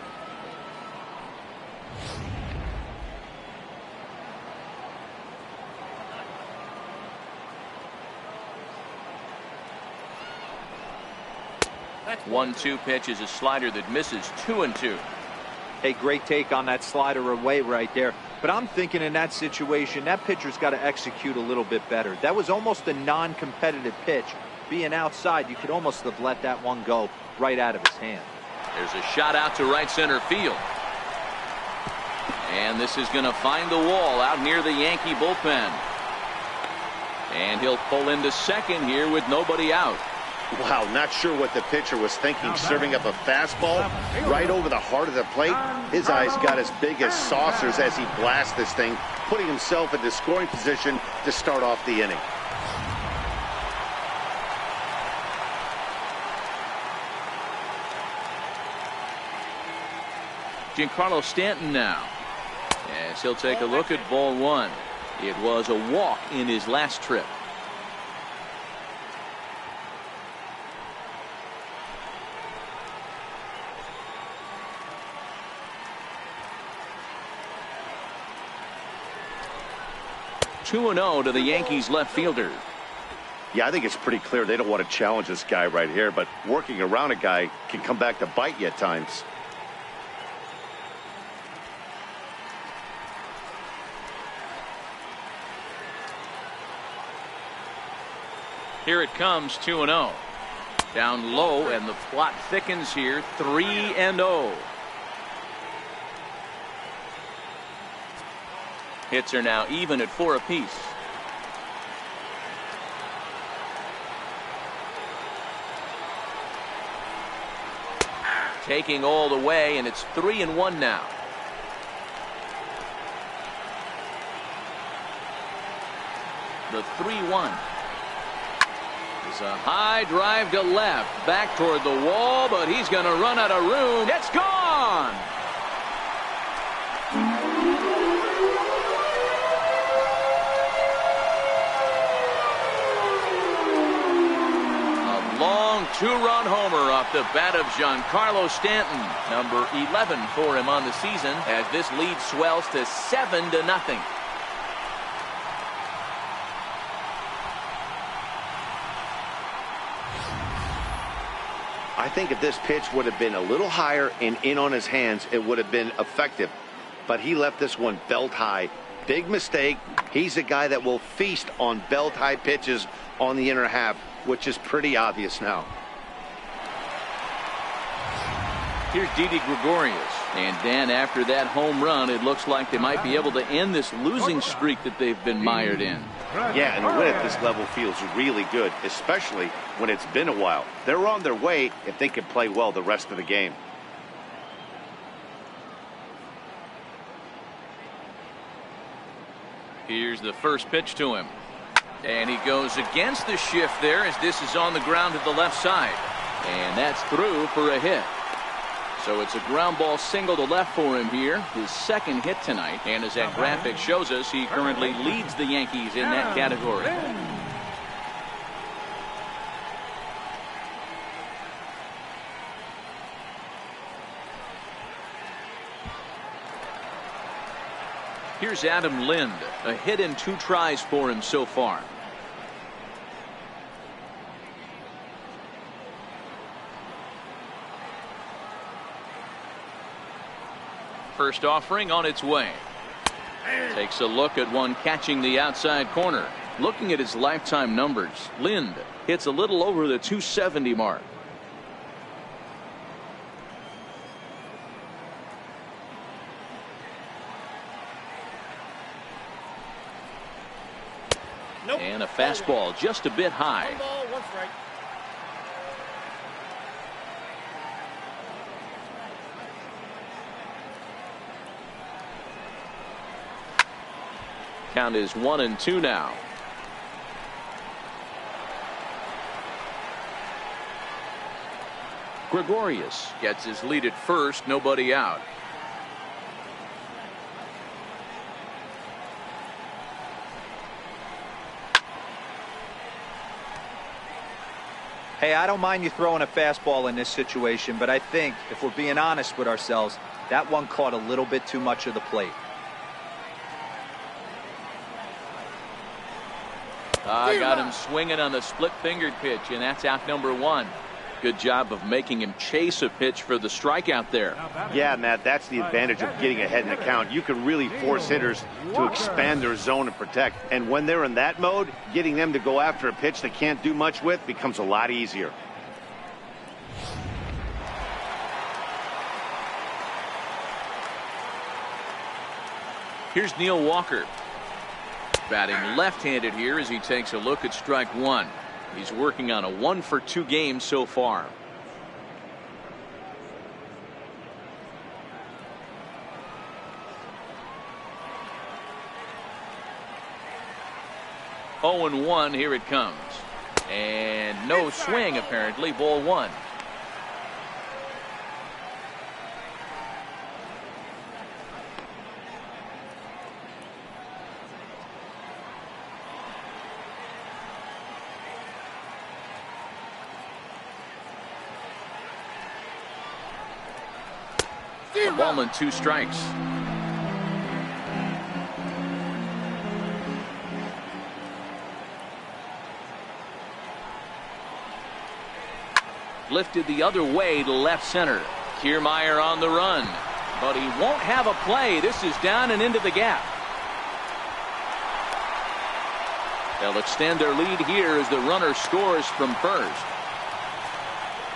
That 1-2 pitch is a slider that misses 2-2. Hey, great take on that slider away right there. But I'm thinking in that situation, that pitcher's got to execute a little bit better. That was almost a non-competitive pitch. Being outside, you could almost have let that one go right out of his hand. There's a shot out to right center field. And this is going to find the wall out near the Yankee bullpen. And he'll pull into second here with nobody out. Wow, not sure what the pitcher was thinking, serving up a fastball right over the heart of the plate. His eyes got as big as saucers as he blasts this thing, putting himself into scoring position to start off the inning. Giancarlo Stanton now, as he'll take a look at ball one. It was a walk in his last trip. Two and 0 to the Yankees left fielder. Yeah, I think it's pretty clear they don't want to challenge this guy right here, but working around a guy can come back to bite you at times. Here it comes, 2-0. Down low, and the plot thickens here, 3-0. Hits are now even at 4 apiece. Taking all the way, and it's 3-1 now. The 3-1. It's a high drive to left, back toward the wall, but he's going to run out of room. It's gone. Long two-run homer off the bat of Giancarlo Stanton, number 11 for him on the season, as this lead swells to 7-0. I think if this pitch would have been a little higher and in on his hands, it would have been effective. But he left this one belt high. Big mistake. He's a guy that will feast on belt high pitches on the inner half, which is pretty obvious now. Here's Didi Gregorius. And Dan, after that home run, it looks like they might be able to end this losing streak that they've been mired in. Yeah, and a win at this level feels really good, especially when it's been a while. They're on their way if they can play well the rest of the game. Here's the first pitch to him. And he goes against the shift there, as this is on the ground to the left side. And that's through for a hit. So it's a ground ball single to left for him here, his second hit tonight. And as that graphic shows us, he currently leads the Yankees in that category. Here's Adam Lind, a hit in 2 tries for him so far. First offering on its way. Takes a look at one catching the outside corner. Looking at his lifetime numbers, Lind hits a little over the 270 mark. Nope. And a fastball just a bit high. 1 ball, 1 strike. Count is 1-2 now. Gregorius gets his lead at first, nobody out. Hey, I don't mind you throwing a fastball in this situation, but I think if we're being honest with ourselves, that one caught a little bit too much of the plate. I got him swinging on the split-fingered pitch, and that's out number 1. Good job of making him chase a pitch for the strikeout there. Yeah, Matt, that's the advantage of getting ahead in the count. You can really force hitters to expand their zone and protect. And when they're in that mode, getting them to go after a pitch they can't do much with becomes a lot easier. Here's Neil Walker. Batting left-handed here as he takes a look at strike 1. He's working on a 1-for-2 game so far. Oh, and 1, here it comes. And no swing apparently, ball 1. A ball and 2 strikes. Lifted the other way to left center. Kiermaier on the run, but he won't have a play. This is down and into the gap. They'll extend their lead here as the runner scores from first.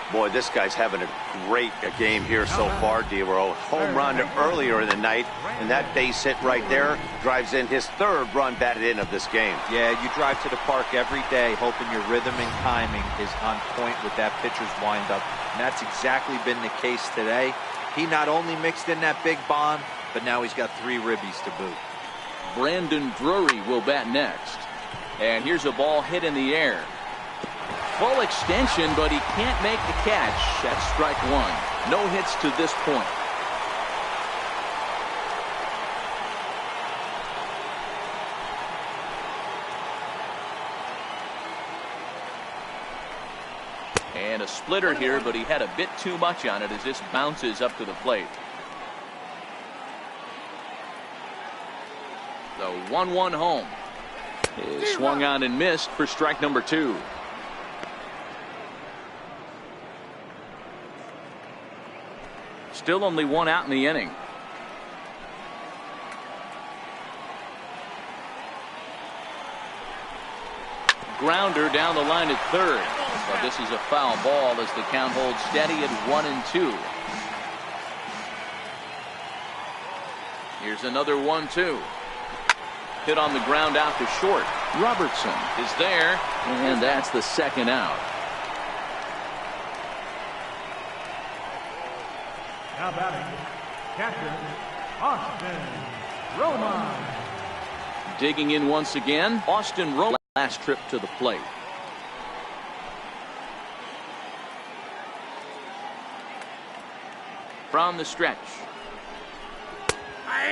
Boy, this guy's having a great game here so far, D-Row. Home run earlier in the night, and that base hit right there drives in his 3rd run batted in of this game. Yeah, you drive to the park every day hoping your rhythm and timing is on point with that pitcher's windup, and that's exactly been the case today. He not only mixed in that big bomb, but now he's got 3 ribbies to boot. Brandon Drury will bat next. And here's a ball hit in the air. Full extension, but he can't make the catch. That's strike 1. No hits to this point. And a splitter here, but he had a bit too much on it as this bounces up to the plate. The 1-1 home is swung on and missed for strike number 2. Still only 1 out in the inning. Grounder down the line at third. But this is a foul ball as the count holds steady at 1-2. Here's another 1-2. Hit on the ground out to short. Robertson is there, and that's the 2nd out. Now batting, catcher, Austin Romine. Digging in once again, Austin Romine. Last trip to the plate. From the stretch.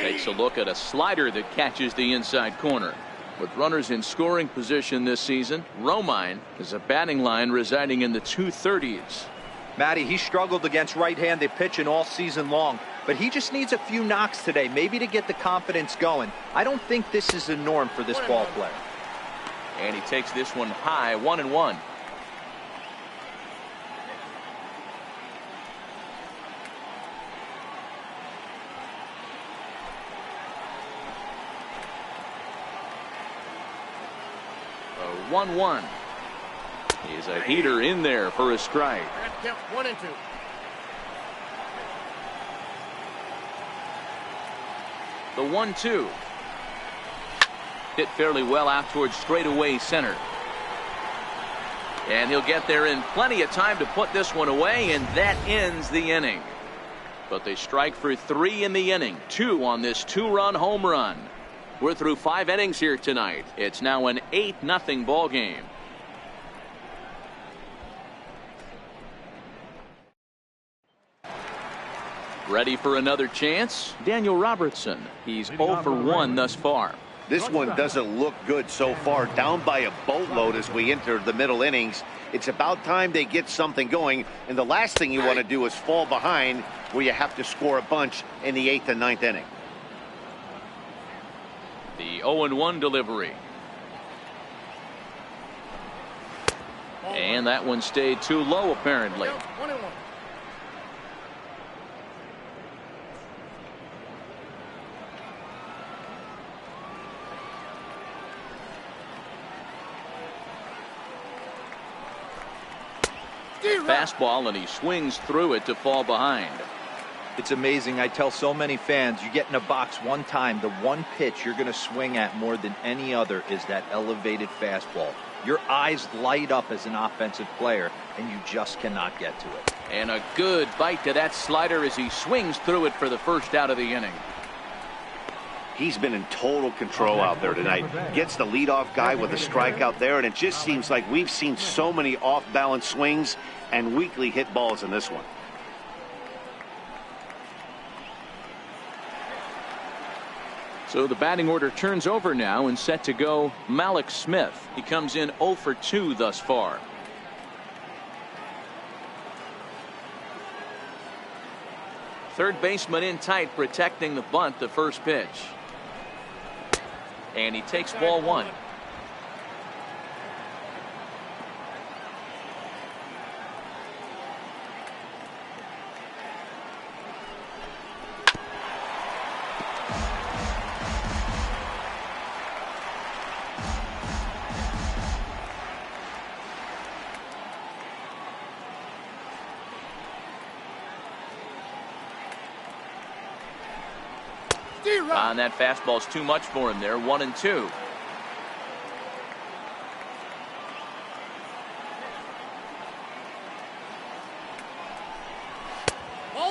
Takes a look at a slider that catches the inside corner. With runners in scoring position this season, Romine is a batting line residing in the 230s. Matty, he struggled against right-handed pitching all season long, but he just needs a few knocks today, maybe to get the confidence going. I don't think this is the norm for this ball player. And he takes this one high, 1-1. A 1-1. He's a heater in there for a strike. 1-2. The 1-2. Hit fairly well out towards straightaway center. And he'll get there in plenty of time to put this one away, and that ends the inning. But they strike for 3 in the inning, 2 on this 2-run home run. We're through 5 innings here tonight. It's now an 8-0 ball game. Ready for another chance? Daniel Robertson. He's 0 for 1 thus far. This one doesn't look good so far. Down by a boatload as we enter the middle innings. It's about time they get something going, and the last thing you want to do is fall behind where you have to score a bunch in the 8th and 9th inning. The 0-1 delivery. And that one stayed too low apparently. 1-1. Fastball, and he swings through it to fall behind. It's amazing. I tell so many fans, you get in a box one time, the one pitch you're going to swing at more than any other is that elevated fastball. Your eyes light up as an offensive player, and you just cannot get to it. And a good bite to that slider as he swings through it for the first out of the inning. He's been in total control out there tonight. Gets the leadoff guy with a strikeout there, and it just seems like we've seen so many off-balance swings and weakly hit balls in this one. So the batting order turns over now and set to go Malik Smith. He comes in 0 for 2 thus far. Third baseman in tight, protecting the bunt, the first pitch. And he takes ball one. And that fastball's too much for him there. 1-2.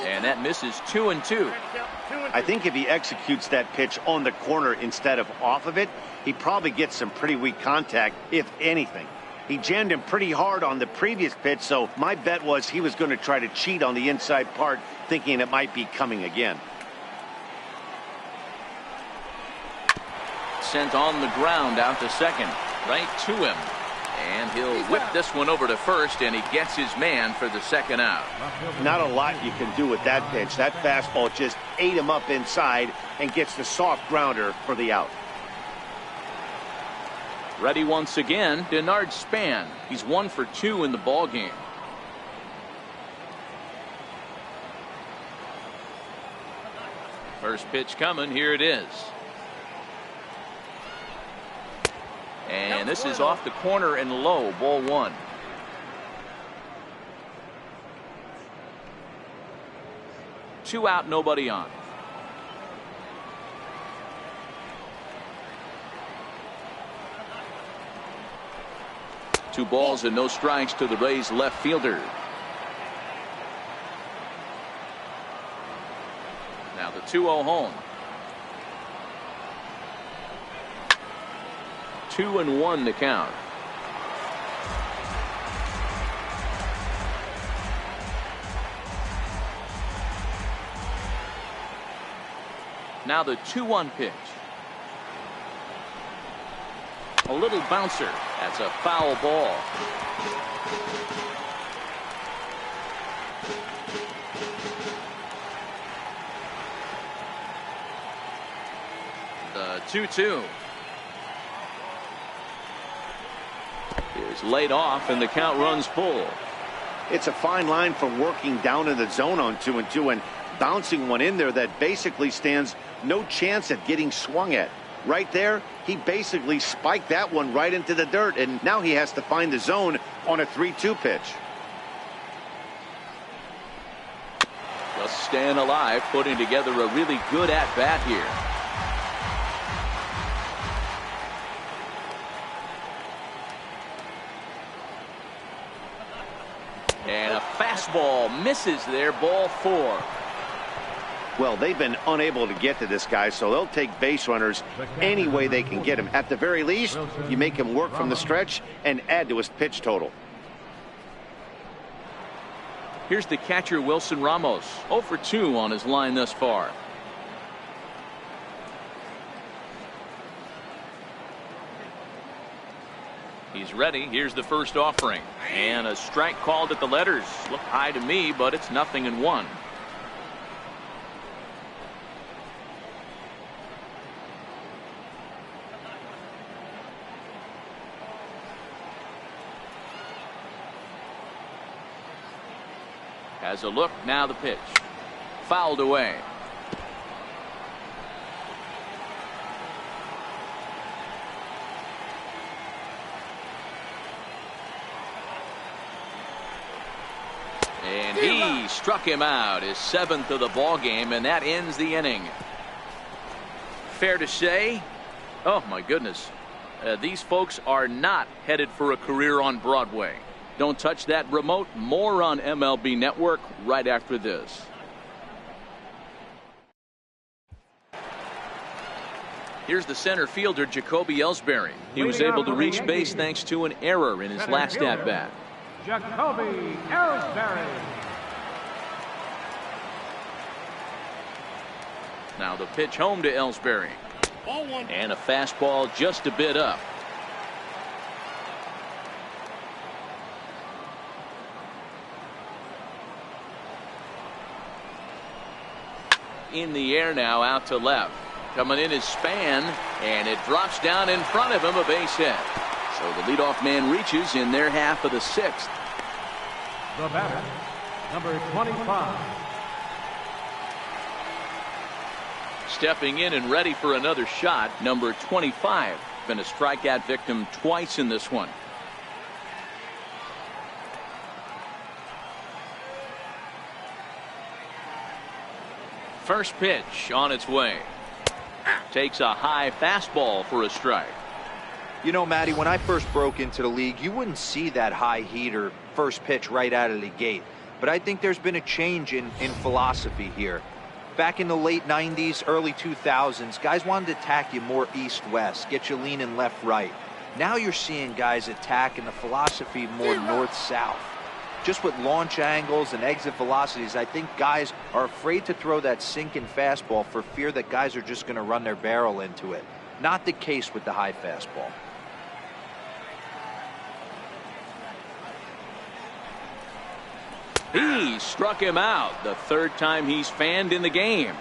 And that misses. 2-2. I think if he executes that pitch on the corner instead of off of it, he probably gets some pretty weak contact, if anything. He jammed him pretty hard on the previous pitch, so my bet was he was going to try to cheat on the inside part, thinking it might be coming again. Sent on the ground out to second, right to him, and he'll whip this one over to first, and he gets his man for the second out. Not a lot you can do with that pitch. That fastball just ate him up inside and gets the soft grounder for the out. Ready once again, Denard Span. He's 1 for 2 in the ball game. First pitch coming. Here it is. And this is off the corner and low. Ball one. Two out, nobody on. Two balls and no strikes to the Rays left fielder. Now the 2-0 home. 2-1 the count. Now the 2-1 pitch. A little bouncer. That's a foul ball. The 2-2. Is laid off and the count runs full. It's a fine line from working down in the zone on 2-2 and bouncing one in there that basically stands no chance at getting swung at. Right there, he basically spiked that one right into the dirt, and now he has to find the zone on a 3-2 pitch. Just staying alive, putting together a really good at-bat here. And a fastball misses there, ball four. Well, they've been unable to get to this guy, so they'll take base runners any way they can get him. At the very least, you make him work from the stretch and add to his pitch total. Here's the catcher, Wilson Ramos. 0 for 2 on his line thus far. He's ready. Here's the first offering. And a strike called at the letters. Look high to me, but it's 0-1. Has a look, now the pitch. Fouled away. And he struck him out, his 7th of the ball game, and that ends the inning. Fair to say, oh my goodness, these folks are not headed for a career on Broadway. Don't touch that remote. More on MLB Network right after this. Here's the center fielder, Jacoby Ellsbury. He was able to reach base thanks to an error in his last at-bat. Jacoby Ellsbury. Now the pitch home to Ellsbury. And a fastball just a bit up. in the air now out to left. Coming in is Span, and it drops down in front of him, a base hit. So the leadoff man reaches in their half of the sixth. The batter, number 25. Stepping in and ready for another shot, number 25. Been a strikeout victim twice in this one. First pitch on its way. Takes a high fastball for a strike. You know, Matty, when I first broke into the league, you wouldn't see that high heater first pitch right out of the gate. But I think there's been a change in philosophy here. Back in the late 90s, early 2000s, guys wanted to attack you more east-west, get you leaning left-right. Now you're seeing guys attack in the philosophy more north-south. Just with launch angles and exit velocities, I think guys are afraid to throw that sinking fastball for fear that guys are just going to run their barrel into it. Not the case with the high fastball. He struck him out the third time he's fanned in the game.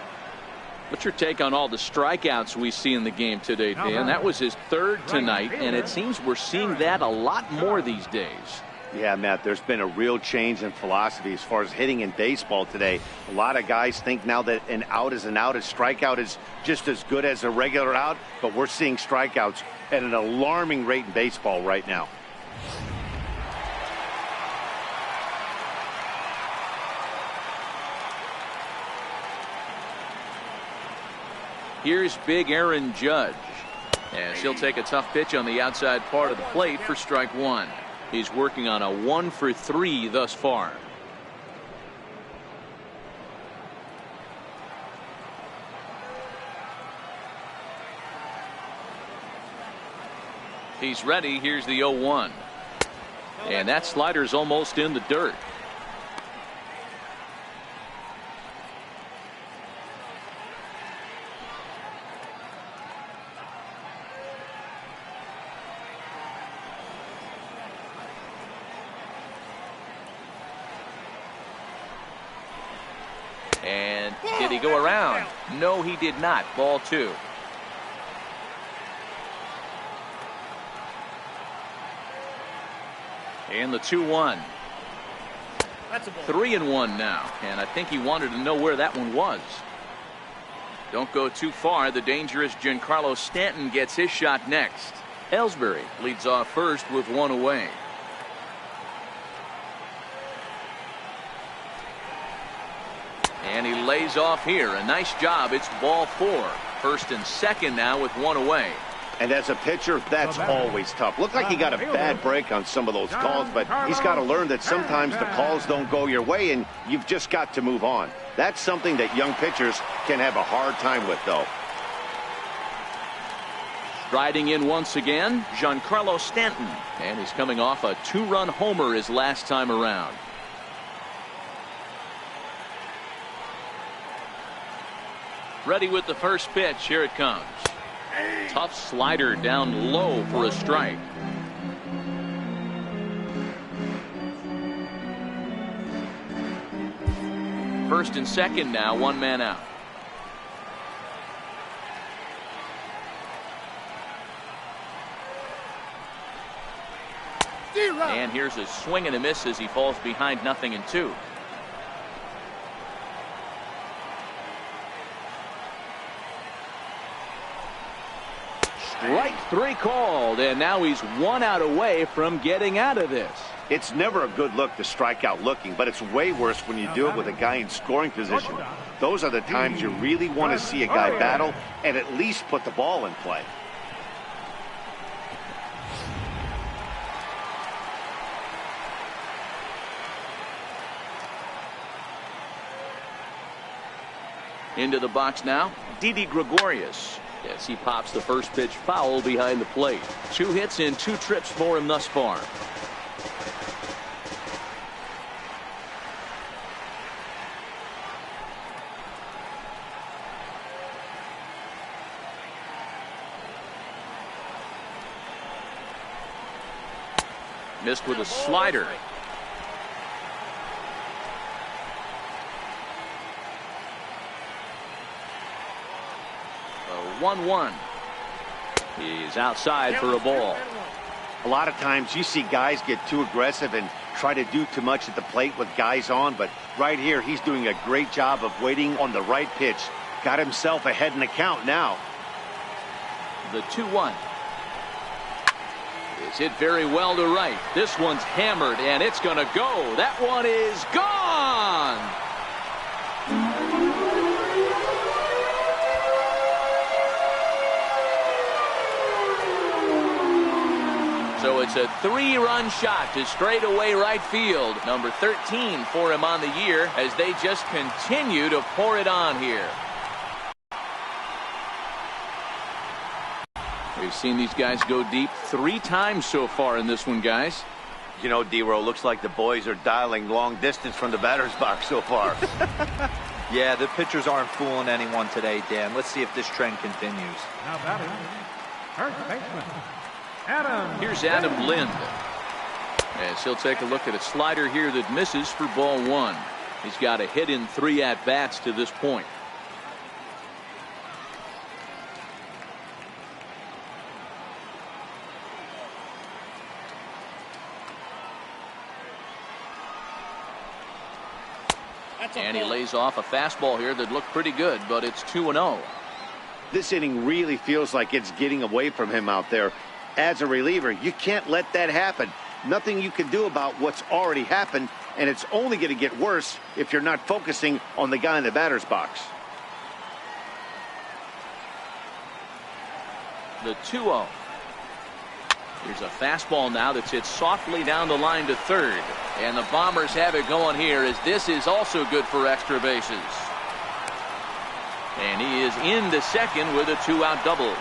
What's your take on all the strikeouts we see in the game today, Dan? That was his third tonight, and it seems we're seeing that a lot more these days. Yeah, Matt, there's been a real change in philosophy as far as hitting in baseball today. A lot of guys think now that an out is an out. A strikeout is just as good as a regular out, but we're seeing strikeouts at an alarming rate in baseball right now. Here's big Aaron Judge, as he'll take a tough pitch on the outside part of the plate for strike one. He's working on a 1-for-3 thus far. He's ready. Here's the 0-1. And that slider's almost in the dirt. And did he go around? No, he did not. Ball two. And the 2-1. 3-1 now. And I think he wanted to know where that one was. Don't go too far. The dangerous Giancarlo Stanton gets his shot next. Ellsbury leads off first with one away. And he lays off here. A nice job. It's ball four. First and second now with one away. And as a pitcher, that's always tough. Looked like he got a bad break on some of those calls, but he's got to learn that sometimes the calls don't go your way, and you've just got to move on. That's something that young pitchers can have a hard time with, though. Striding in once again, Giancarlo Stanton. And he's coming off a two-run homer his last time around. Ready with the first pitch. Here it comes. Tough slider down low for a strike. First and second now, one man out. And here's a swing and a miss as he falls behind 0-2. Strike three called, and now he's one out away from getting out of this. It's never a good look to strike out looking, but it's way worse when you do it with a guy in scoring position. Those are the times you really want to see a guy battle and at least put the ball in play. Into the box now, Didi Gregorius. Yes, he pops the first pitch foul behind the plate. 2 hits and 2 trips for him thus far. Missed with a slider. 1-1. He's outside for a ball. A lot of times you see guys get too aggressive and try to do too much at the plate with guys on, but right here he's doing a great job of waiting on the right pitch. Got himself ahead in the count now. The 2-1. It's hit very well to right. This one's hammered, and it's going to go. That one is gone. So it's a 3-run shot to straightaway right field. Number 13 for him on the year as they just continue to pour it on here. We've seen these guys go deep 3 times so far in this one, guys. You know, D-Row, looks like the boys are dialing long distance from the batter's box so far. Yeah, the pitchers aren't fooling anyone today, Dan. Let's see if this trend continues. Now batting, first baseman, Adam. Here's Adam Lind. As he'll take a look at a slider here that misses for ball 1. He's got a hit in 3 at-bats to this point. And he lays off a fastball here that looked pretty good, but it's 2-0. This inning really feels like it's getting away from him out there. As a reliever, you can't let that happen. Nothing you can do about what's already happened, and it's only going to get worse if you're not focusing on the guy in the batter's box. The 2-0. Here's a fastball now that's hit softly down the line to third. And the Bombers have it going here as this is also good for extra bases. And he is into second with a 2-out double.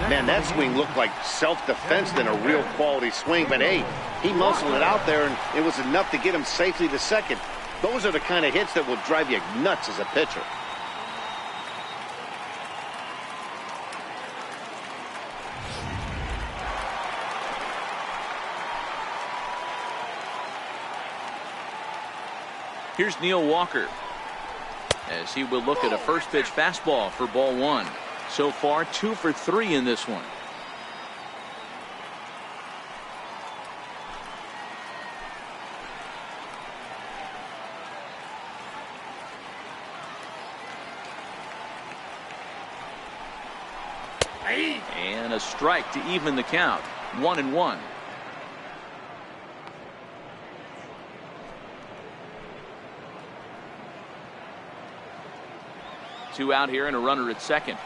Man, that swing looked like self-defense than a real quality swing. But, hey, he muscled it out there, and it was enough to get him safely to second. Those are the kind of hits that will drive you nuts as a pitcher. Here's Neil Walker as he will look at a first pitch fastball for ball 1. So far 2 for 3 in this one. And a strike to even the count. 1-1. Two out here and a runner at second.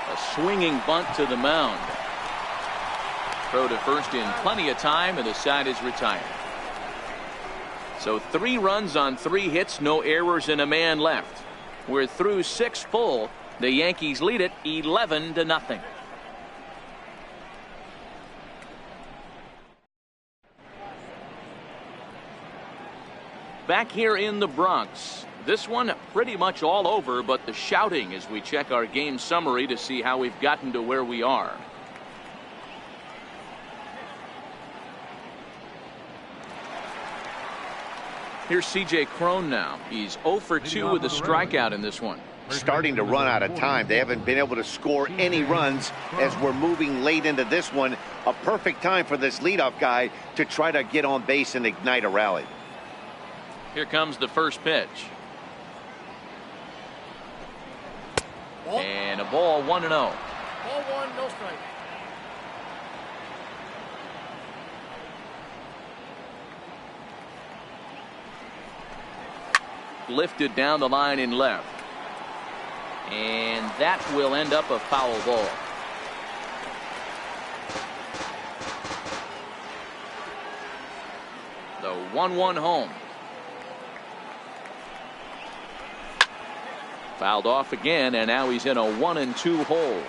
A swinging bunt to the mound. Throw to first in plenty of time, and the side is retired. So 3 runs on 3 hits, no errors, and a man left. We're through 6 full. The Yankees lead it 11-0. Back here in the Bronx. This one pretty much all over, but the shouting as we check our game summary to see how we've gotten to where we are. Here's C.J. Cron now. He's 0 for 2 with a strikeout in this one. Starting to run out of time. They haven't been able to score any runs as we're moving late into this one. A perfect time for this leadoff guy to try to get on base and ignite a rally. Here comes the first pitch. And a ball, 1-0. Ball 1, no strike. Lifted down the line in left. And that will end up a foul ball. The 1-1 home. Fouled off again, and now he's in a 1-2 hole.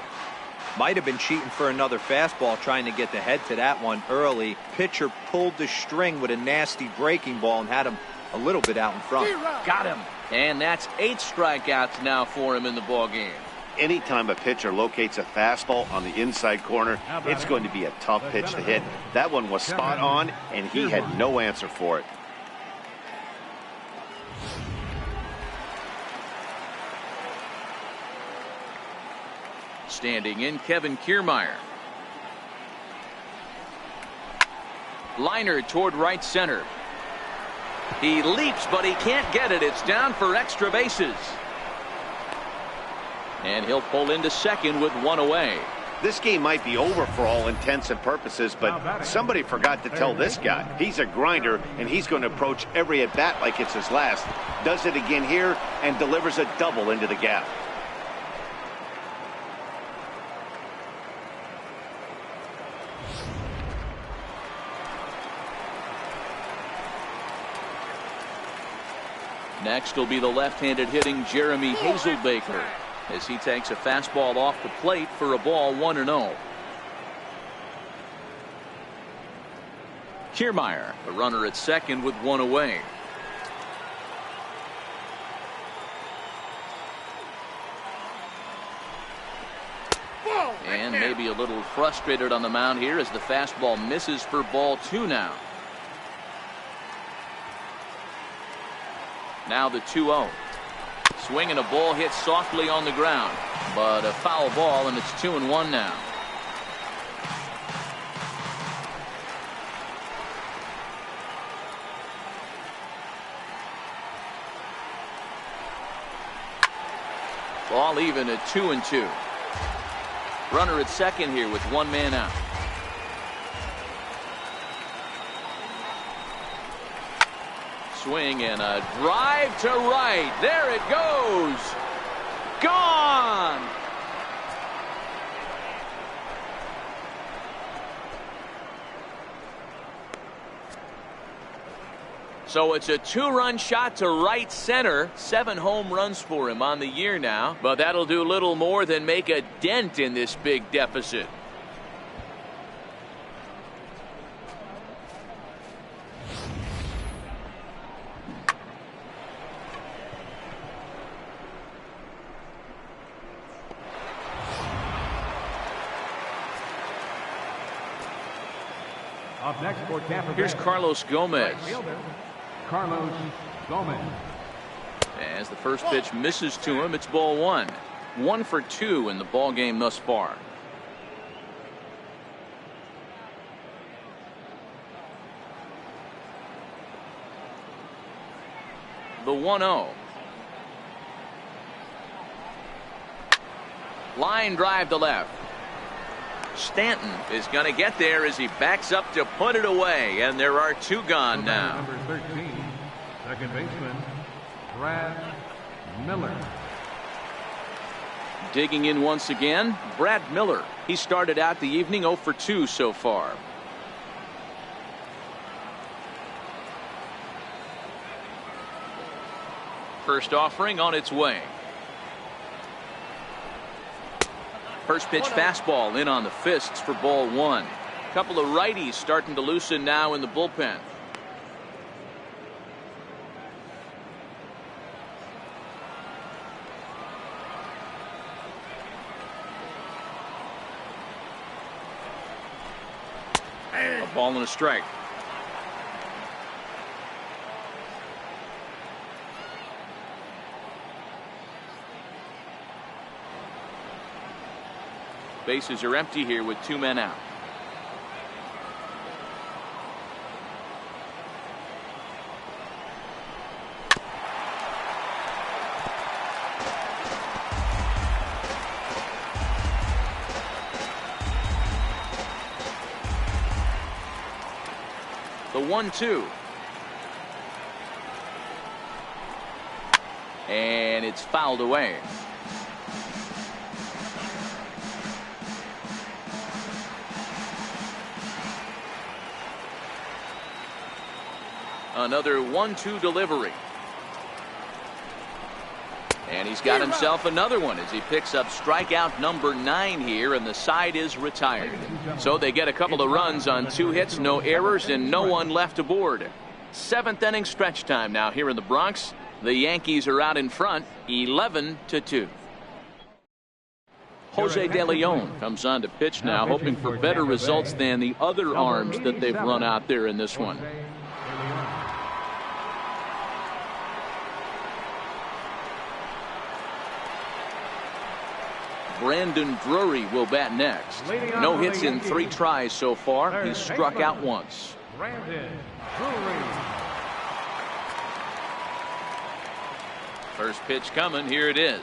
Might have been cheating for another fastball, trying to get the head to that one early. Pitcher pulled the string with a nasty breaking ball and had him a little bit out in front. Got him. And that's 8 strikeouts now for him in the ball game. Anytime a pitcher locates a fastball on the inside corner, it's going to be a tough pitch to hit. That one was spot on, and he had no answer for it. Standing in, Kevin Kiermaier. Liner toward right center. He leaps, but he can't get it. It's down for extra bases. And he'll pull into second with 1 away. This game might be over for all intents and purposes, but somebody forgot to tell this guy. He's a grinder, and he's going to approach every at-bat like it's his last. Does it again here and delivers a double into the gap. Next will be the left-handed hitting Jeremy Hazelbaker as he takes a fastball off the plate for a ball 1-0. Kiermaier, the runner at second with 1 away. And maybe a little frustrated on the mound here as the fastball misses for ball 2 now. Now the 2-0. Swing and a ball hit softly on the ground, but a foul ball, and it's 2-1 now. Ball even at 2-2. Runner at second here with 1 man out. Swing and a drive to right. There it goes. Gone. So it's a 2-run shot to right center. 7 home runs for him on the year now, but that'll do little more than make a dent in this big deficit. Up next for Tampa Bay. Here's Carlos Gomez. Carlos Gomez. As the first pitch misses to him, it's ball 1. 1 for 2 in the ball game thus far. The 1-0. Line drive to left. Stanton is going to get there as he backs up to put it away, and there are 2 gone now. Number 13, second baseman, Brad Miller. Digging in once again, Brad Miller. He started out the evening 0 for 2 so far. First offering on its way. First pitch fastball in on the fists for ball 1. Couple of righties starting to loosen now in the bullpen. A ball and a strike. Bases are empty here with 2 men out. The 1-2. And it's fouled away. Another 1-2 delivery. And he's got himself another one as he picks up strikeout number 9 here, and the side is retired. So they get a couple of runs on 2 hits, no errors, and no one left aboard. 7th inning stretch time now here in the Bronx. The Yankees are out in front, 11-2. Jose De Leon comes on to pitch now, hoping for better results than the other arms that they've run out there in this one. Brandon Drury will bat next. No hits in 3 tries so far. He's struck out once. Brandon Drury. First pitch coming. Here it is.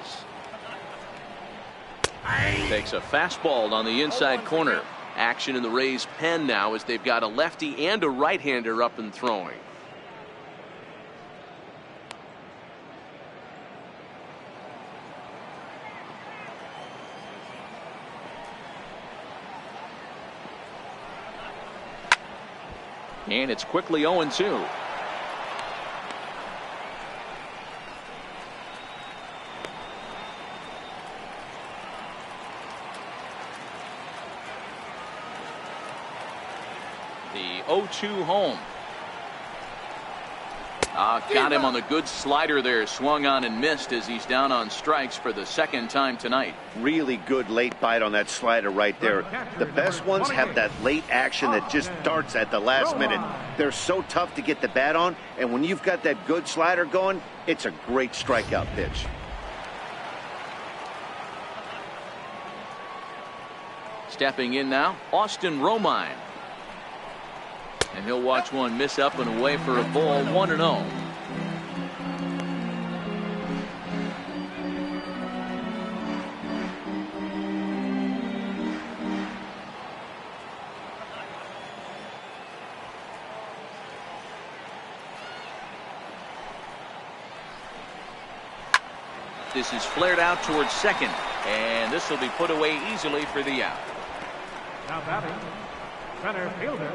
Takes a fastball on the inside corner. Action in the Rays' pen now as they've got a lefty and a right-hander up and throwing. And it's quickly 0-2. The 0-2 home. Got him on the good slider there. Swung on and missed as he's down on strikes for the 2nd time tonight. Really good late bite on that slider right there. The best ones have that late action that just darts at the last minute. They're so tough to get the bat on, and when you've got that good slider going, it's a great strikeout pitch. Stepping in now, Austin Romine. And he'll watch one miss up and away for a ball. 1-0. This is flared out towards second, and this will be put away easily for the out. Now batting, center fielder,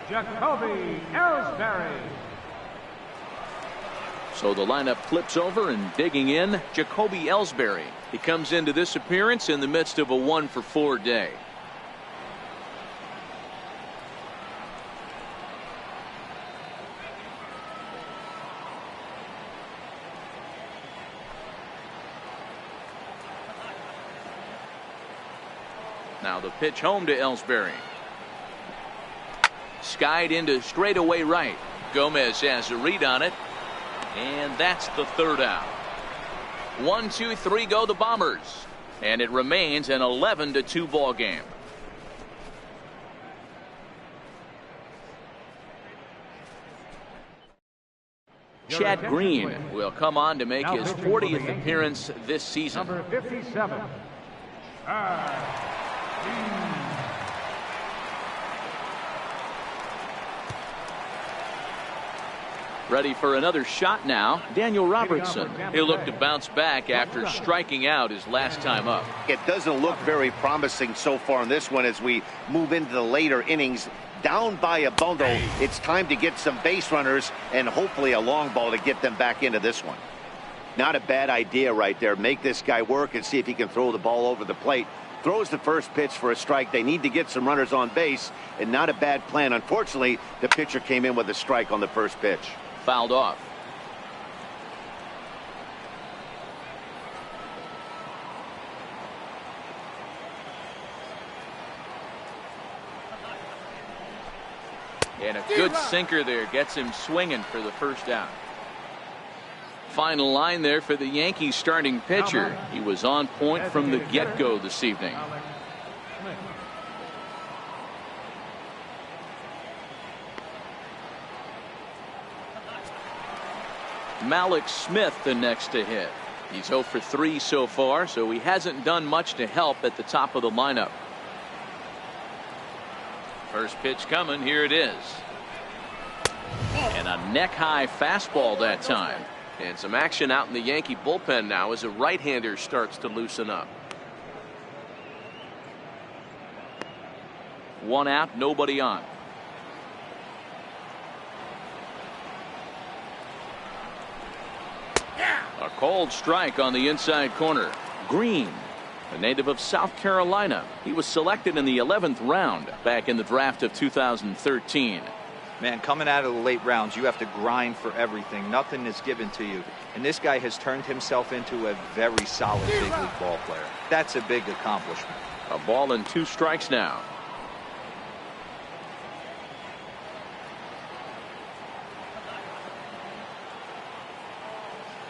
Jacoby Ellsbury. So the lineup flips over, and digging in, Jacoby Ellsbury. He comes into this appearance in the midst of a 1-for-4 day. Now the pitch home to Ellsbury. Skied into straightaway right. Gomez has a read on it, and that's the 3rd out. 1, 2, 3 go the Bombers, and it remains an 11-2 ball game. Chad Green will come on to make his 40th appearance this season. Number 57. Ready for another shot now, Daniel Robertson. He'll look to bounce back after striking out his last time up. It doesn't look very promising so far in this one as we move into the later innings. Down by a bundle, it's time to get some base runners and hopefully a long ball to get them back into this one. Not a bad idea right there. Make this guy work and see if he can throw the ball over the plate. Throws the first pitch for a strike. They need to get some runners on base, and not a bad plan. Unfortunately, the pitcher came in with a strike on the first pitch. Fouled off. And a good sinker there gets him swinging for the first out. Final line there for the Yankees starting pitcher. He was on point from the get-go this evening. Alex Smith the next to hit. He's 0 for 3 so far, so he hasn't done much to help at the top of the lineup. First pitch coming. Here it is. And a neck-high fastball that time. And some action out in the Yankee bullpen now as a right-hander starts to loosen up. 1 out, nobody on. A Called strike on the inside corner. Green, a native of South Carolina. He was selected in the 11th round back in the draft of 2013. Man, coming out of the late rounds, you have to grind for everything. Nothing is given to you. And this guy has turned himself into a very solid big league ball player. That's a big accomplishment. A ball and 2 strikes now.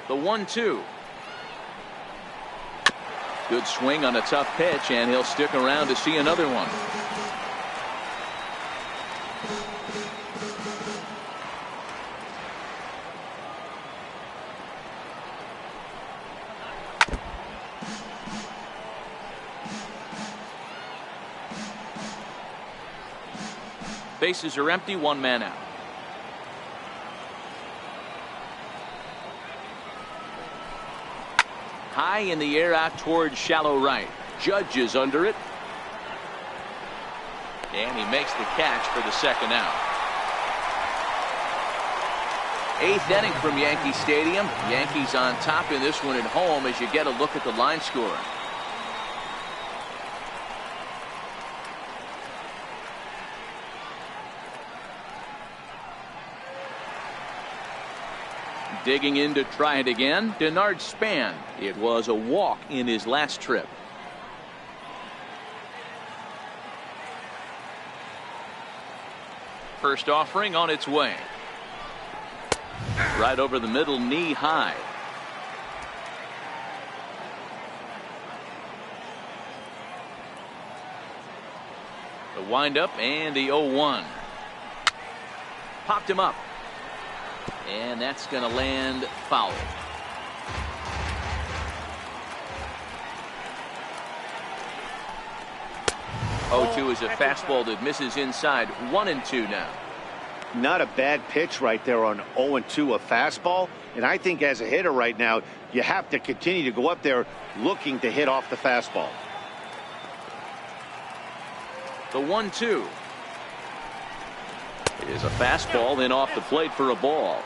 The 1-2. Good swing on a tough pitch, and he'll stick around to see another one. Bases are empty, 1 man out. High in the air out towards shallow right. Judge is under it. And he makes the catch for the 2nd out. 8th inning from Yankee Stadium. Yankees on top in this one at home as you get a look at the line score. Digging in to try it again, Denard Span. It was a walk in his last trip. First offering on its way. Right over the middle, knee high. The windup and the 0-1. Popped him up. And that's going to land foul. Oh, 2 is a fastball that misses inside. 1-2 now. Not a bad pitch right there on 0-2, a fastball. And I think as a hitter right now, you have to continue to go up there looking to hit off the fastball. The 1-2 is a fastball, then off the plate for a ball.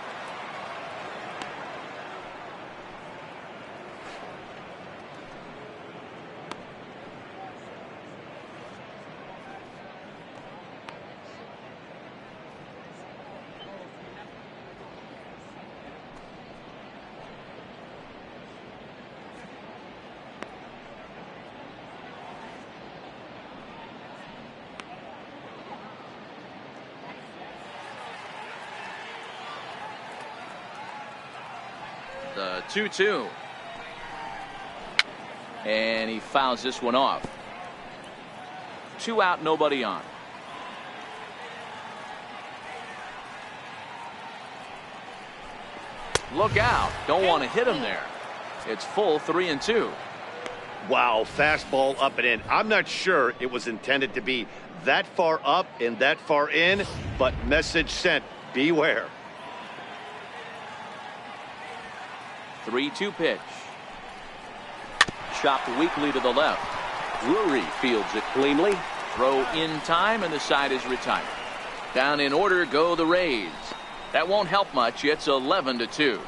The 2-2. And he fouls this one off. 2 out, nobody on. Look out. Don't want to hit him there. It's full 3-2. Wow, fastball up and in. I'm not sure it was intended to be that far up and that far in, but message sent. Beware. 3-2 pitch. Chopped weakly to the left. Drury fields it cleanly. Throw in time, and the side is retired. Down in order go the Rays. That won't help much. It's 11-2.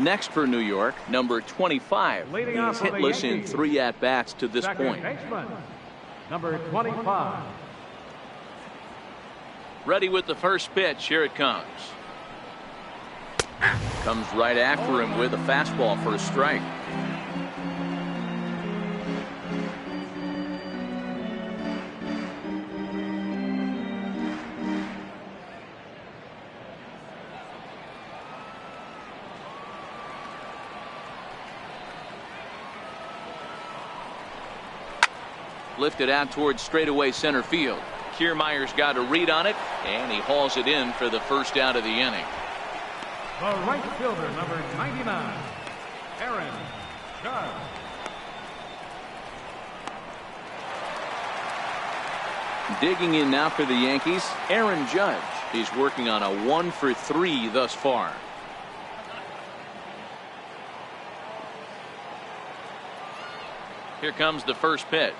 Next for New York, number 25. He's hitless in 3 at-bats to this point. Baseman, number 25. Ready with the first pitch. Here it comes. Comes right after him with a fastball for a strike. Lifted out towards straightaway center field. Kiermaier's got a read on it, and he hauls it in for the first out of the inning. The right fielder, number 99, Aaron Judge. Digging in now for the Yankees, Aaron Judge. He's working on a 1-for-3 thus far. Here comes the first pitch.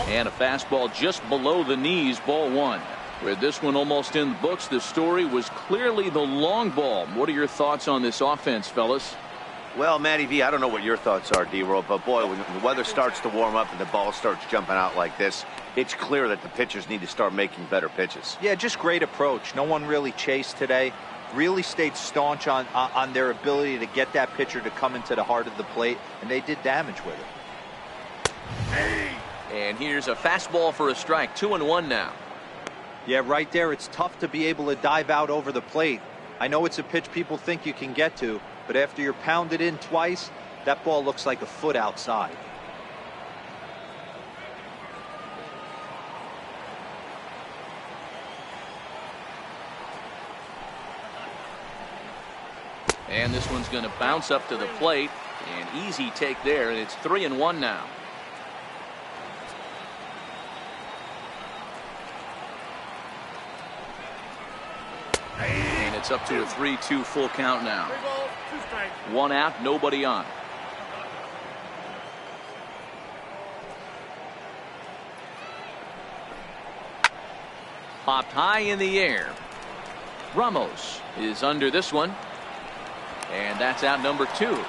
And a fastball just below the knees, ball one. With this one almost in the books, the story was clearly the long ball. What are your thoughts on this offense, fellas? Well, Matty V, I don't know what your thoughts are, D-Roll, but boy, when the weather starts to warm up and the ball starts jumping out like this, it's clear that the pitchers need to start making better pitches. Yeah, just great approach. No one really chased today. Really stayed staunch on their ability to get that pitcher to come into the heart of the plate, and they did damage with it. And here's a fastball for a strike. 2-1 now. Yeah, right there, it's tough to be able to dive out over the plate. I know it's a pitch people think you can get to, but after you're pounded in twice, that ball looks like a foot outside. And this one's going to bounce up to the plate. An easy take there, and it's 3-1 now. And it's up to a 3-2 full count now. 3 balls, 2 strikes. 1 out, nobody on. Popped high in the air. Ramos is under this one. And that's out number 2. Now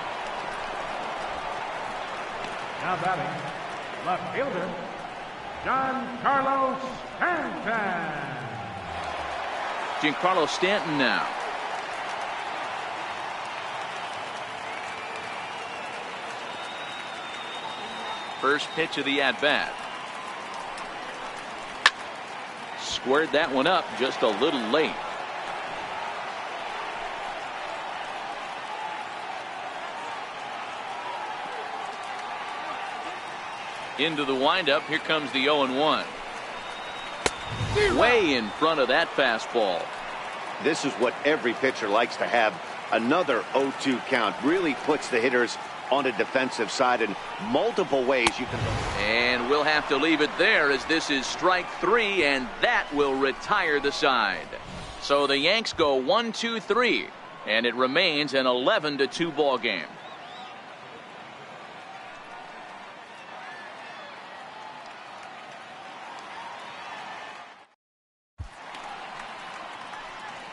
batting, left fielder, Giancarlo Stanton. Giancarlo Stanton now. First pitch of the at-bat. Squared that one up just a little late. Into the windup. Here comes the 0-1. Way in front of that fastball. This is what every pitcher likes to have. Another 0-2 count really puts the hitters on a defensive side in multiple ways. You can. And we'll have to leave it there, as this is strike 3, and that will retire the side. So the Yanks go 1-2-3, and it remains an 11-2 ball game.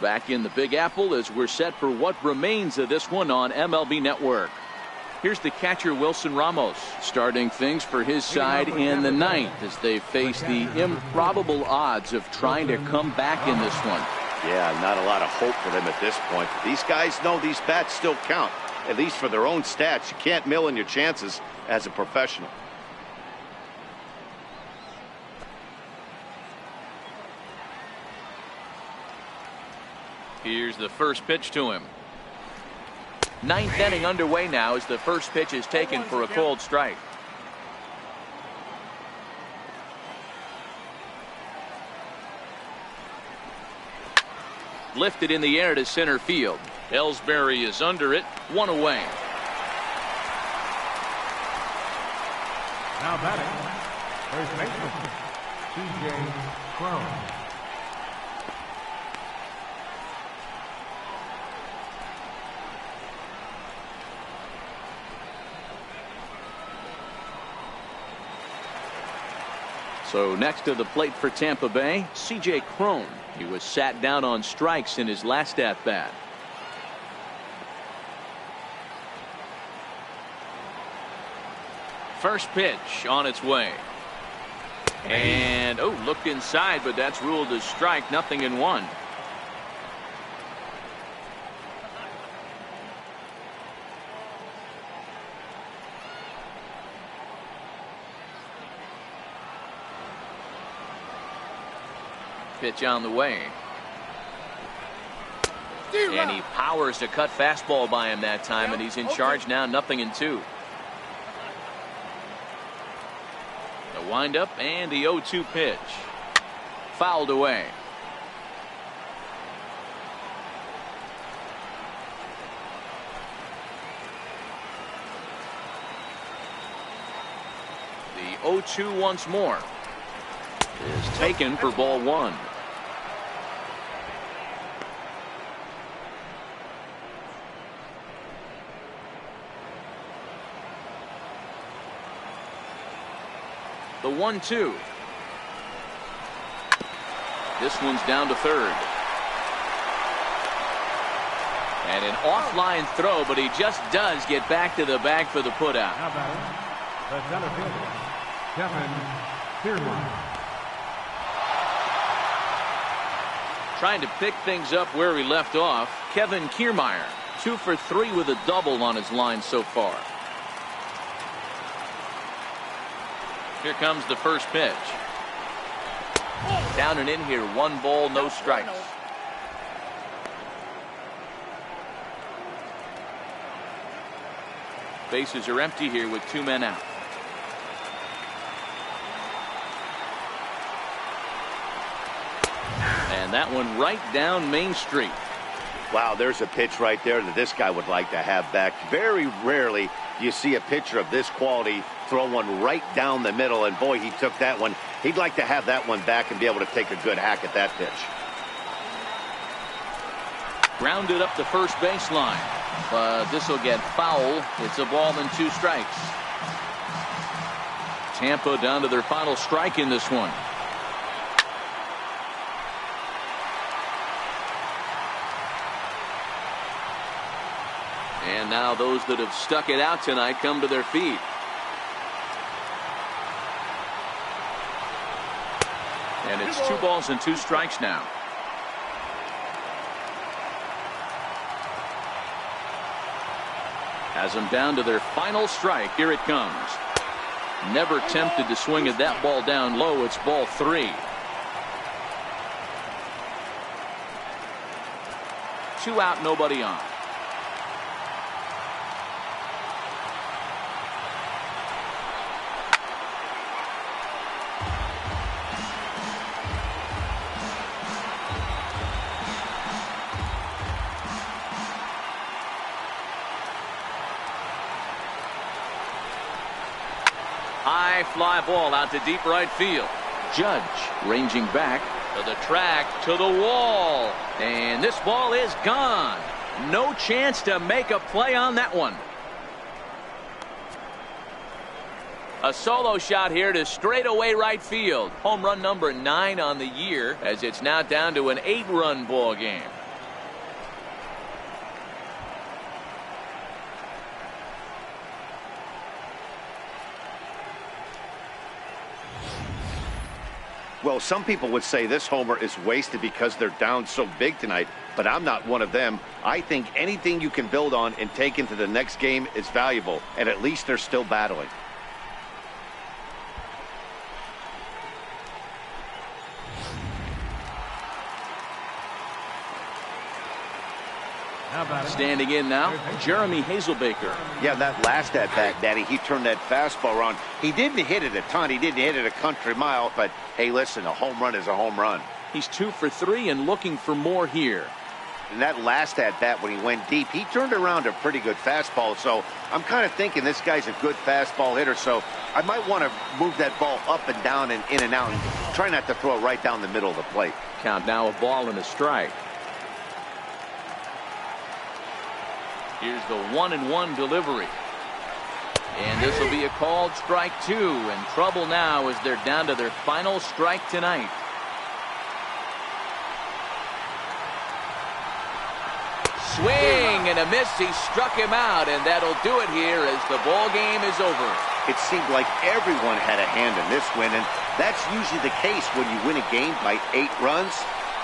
Back in the Big Apple as we're set for what remains of this one on MLB Network. Here's the catcher, Wilson Ramos, starting things for his side in the 9th as they face the improbable odds of trying to come back in this one. Yeah, not a lot of hope for them at this point. These guys know these bats still count, at least for their own stats. You can't mill in your chances as a professional. Here's the first pitch to him. 9th inning underway now as the first pitch is taken for a cold strike. Lifted in the air to center field. Ellsbury is under it. 1 away. Now batting, first baseman, C.J. Cron. So next to the plate for Tampa Bay, C.J. Cron. He was sat down on strikes in his last at-bat. First pitch on its way. And, looked inside, but that's ruled as strike. 0-1. Pitch on the way. And he powers to cut fastball by him that time, and he's in charge now. 0-2. The windup and the 0-2 pitch. Fouled away. The 0-2 once more is taken for ball 1. The 1-2. This one's down to third. And an offline throw, but he just does get back to the bag for the putout. Now batting, the center fielder, Kevin Kiermaier. Trying to pick things up where he left off, Kevin Kiermaier. 2 for 3 with a double on his line so far. Here comes the first pitch. Down and in here, 1 ball, no strikes. Bases are empty here with 2 men out. And that one right down Main Street. Wow, there's a pitch right there that this guy would like to have back. Very rarely do you see a pitcher of this quality throw one right down the middle, and boy, he took that one. He'd like to have that one back and be able to take a good hack at that pitch. Grounded up the first baseline, but this will get foul. It's a ball and 2 strikes. Tampa down to their final strike in this one. And now those that have stuck it out tonight come to their feet. And it's 2 balls and 2 strikes now. Has them down to their final strike. Here it comes. Never tempted to swing at that ball down low. It's ball 3. 2 out, nobody on. High fly ball out to deep right field. Judge ranging back to the track, to the wall, and this ball is gone. No chance to make a play on that one. A solo shot here to straightaway right field. Home run number 9 on the year, as it's now down to an 8-run ball game. Well, some people would say this homer is wasted because they're down so big tonight, but I'm not one of them. I think anything you can build on and take into the next game is valuable, and at least they're still battling. Standing in now, Jeremy Hazelbaker. Yeah, that last at-bat, Daddy, he turned that fastball around. He didn't hit it a ton. He didn't hit it a country mile. But, hey, listen, a home run is a home run. He's 2 for 3 and looking for more here. And that last at-bat, when he went deep, he turned around a pretty good fastball. So I'm kind of thinking this guy's a good fastball hitter. So I might want to move that ball up and down and in and out and try not to throw it right down the middle of the plate. Count now, a ball and a strike. Here's the 1-1 delivery. And this will be a called strike 2. In trouble now as they're down to their final strike tonight. Swing and a miss. He struck him out, and that'll do it here as the ball game is over. It seemed like everyone had a hand in this win, and that's usually the case when you win a game by 8 runs.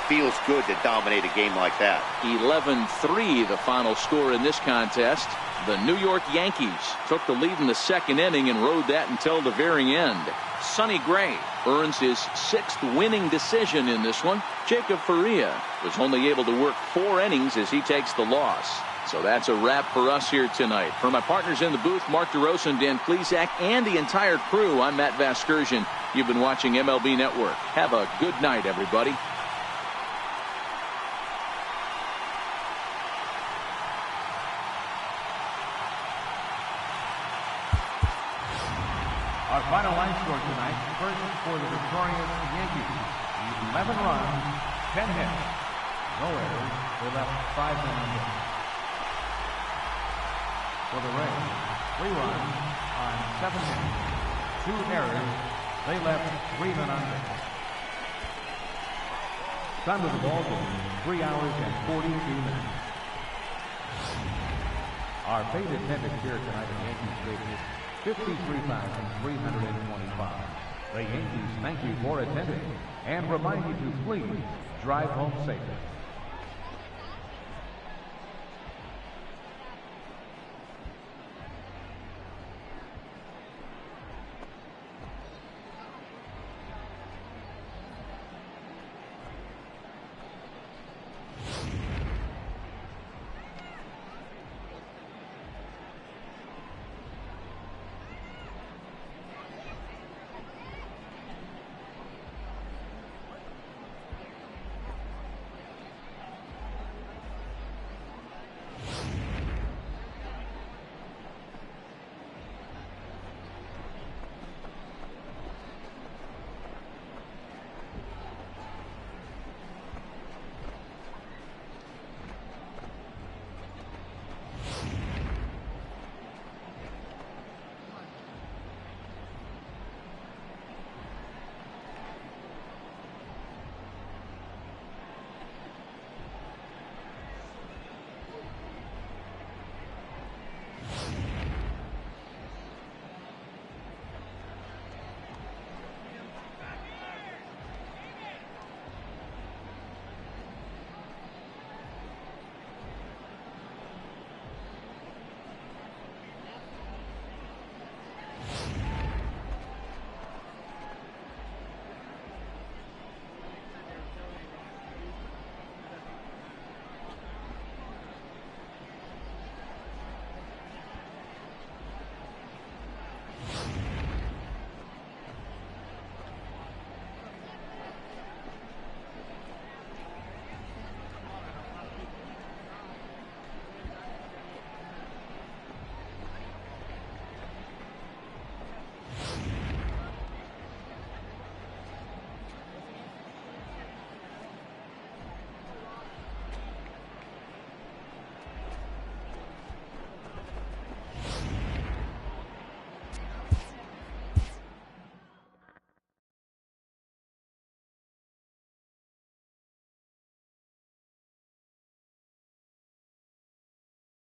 Feels good to dominate a game like that. 11-3 the final score in this contest. The New York Yankees took the lead in the 2nd inning and rode that until the very end. Sonny Gray earns his 6th winning decision in this one. Jacob Faria was only able to work 4 innings as he takes the loss. So that's a wrap for us here tonight. For my partners in the booth, Mark DeRosa and Dan Plesac, and the entire crew, I'm Matt Vasgersian. You've been watching MLB Network. Have a good night, everybody. Our final line score tonight, first for the victorious Yankees, 11 runs, 10 hits. No errors. They left 5 men on base. For the Rays, 3 runs on 7 hits, 2 errors, They left 3 men on base. Time of the ball game, 3 hours and 42 minutes. Our paid attendance here tonight at Yankee Stadium is 53,325. The Yankees thank you for attending and remind you to please drive home safely.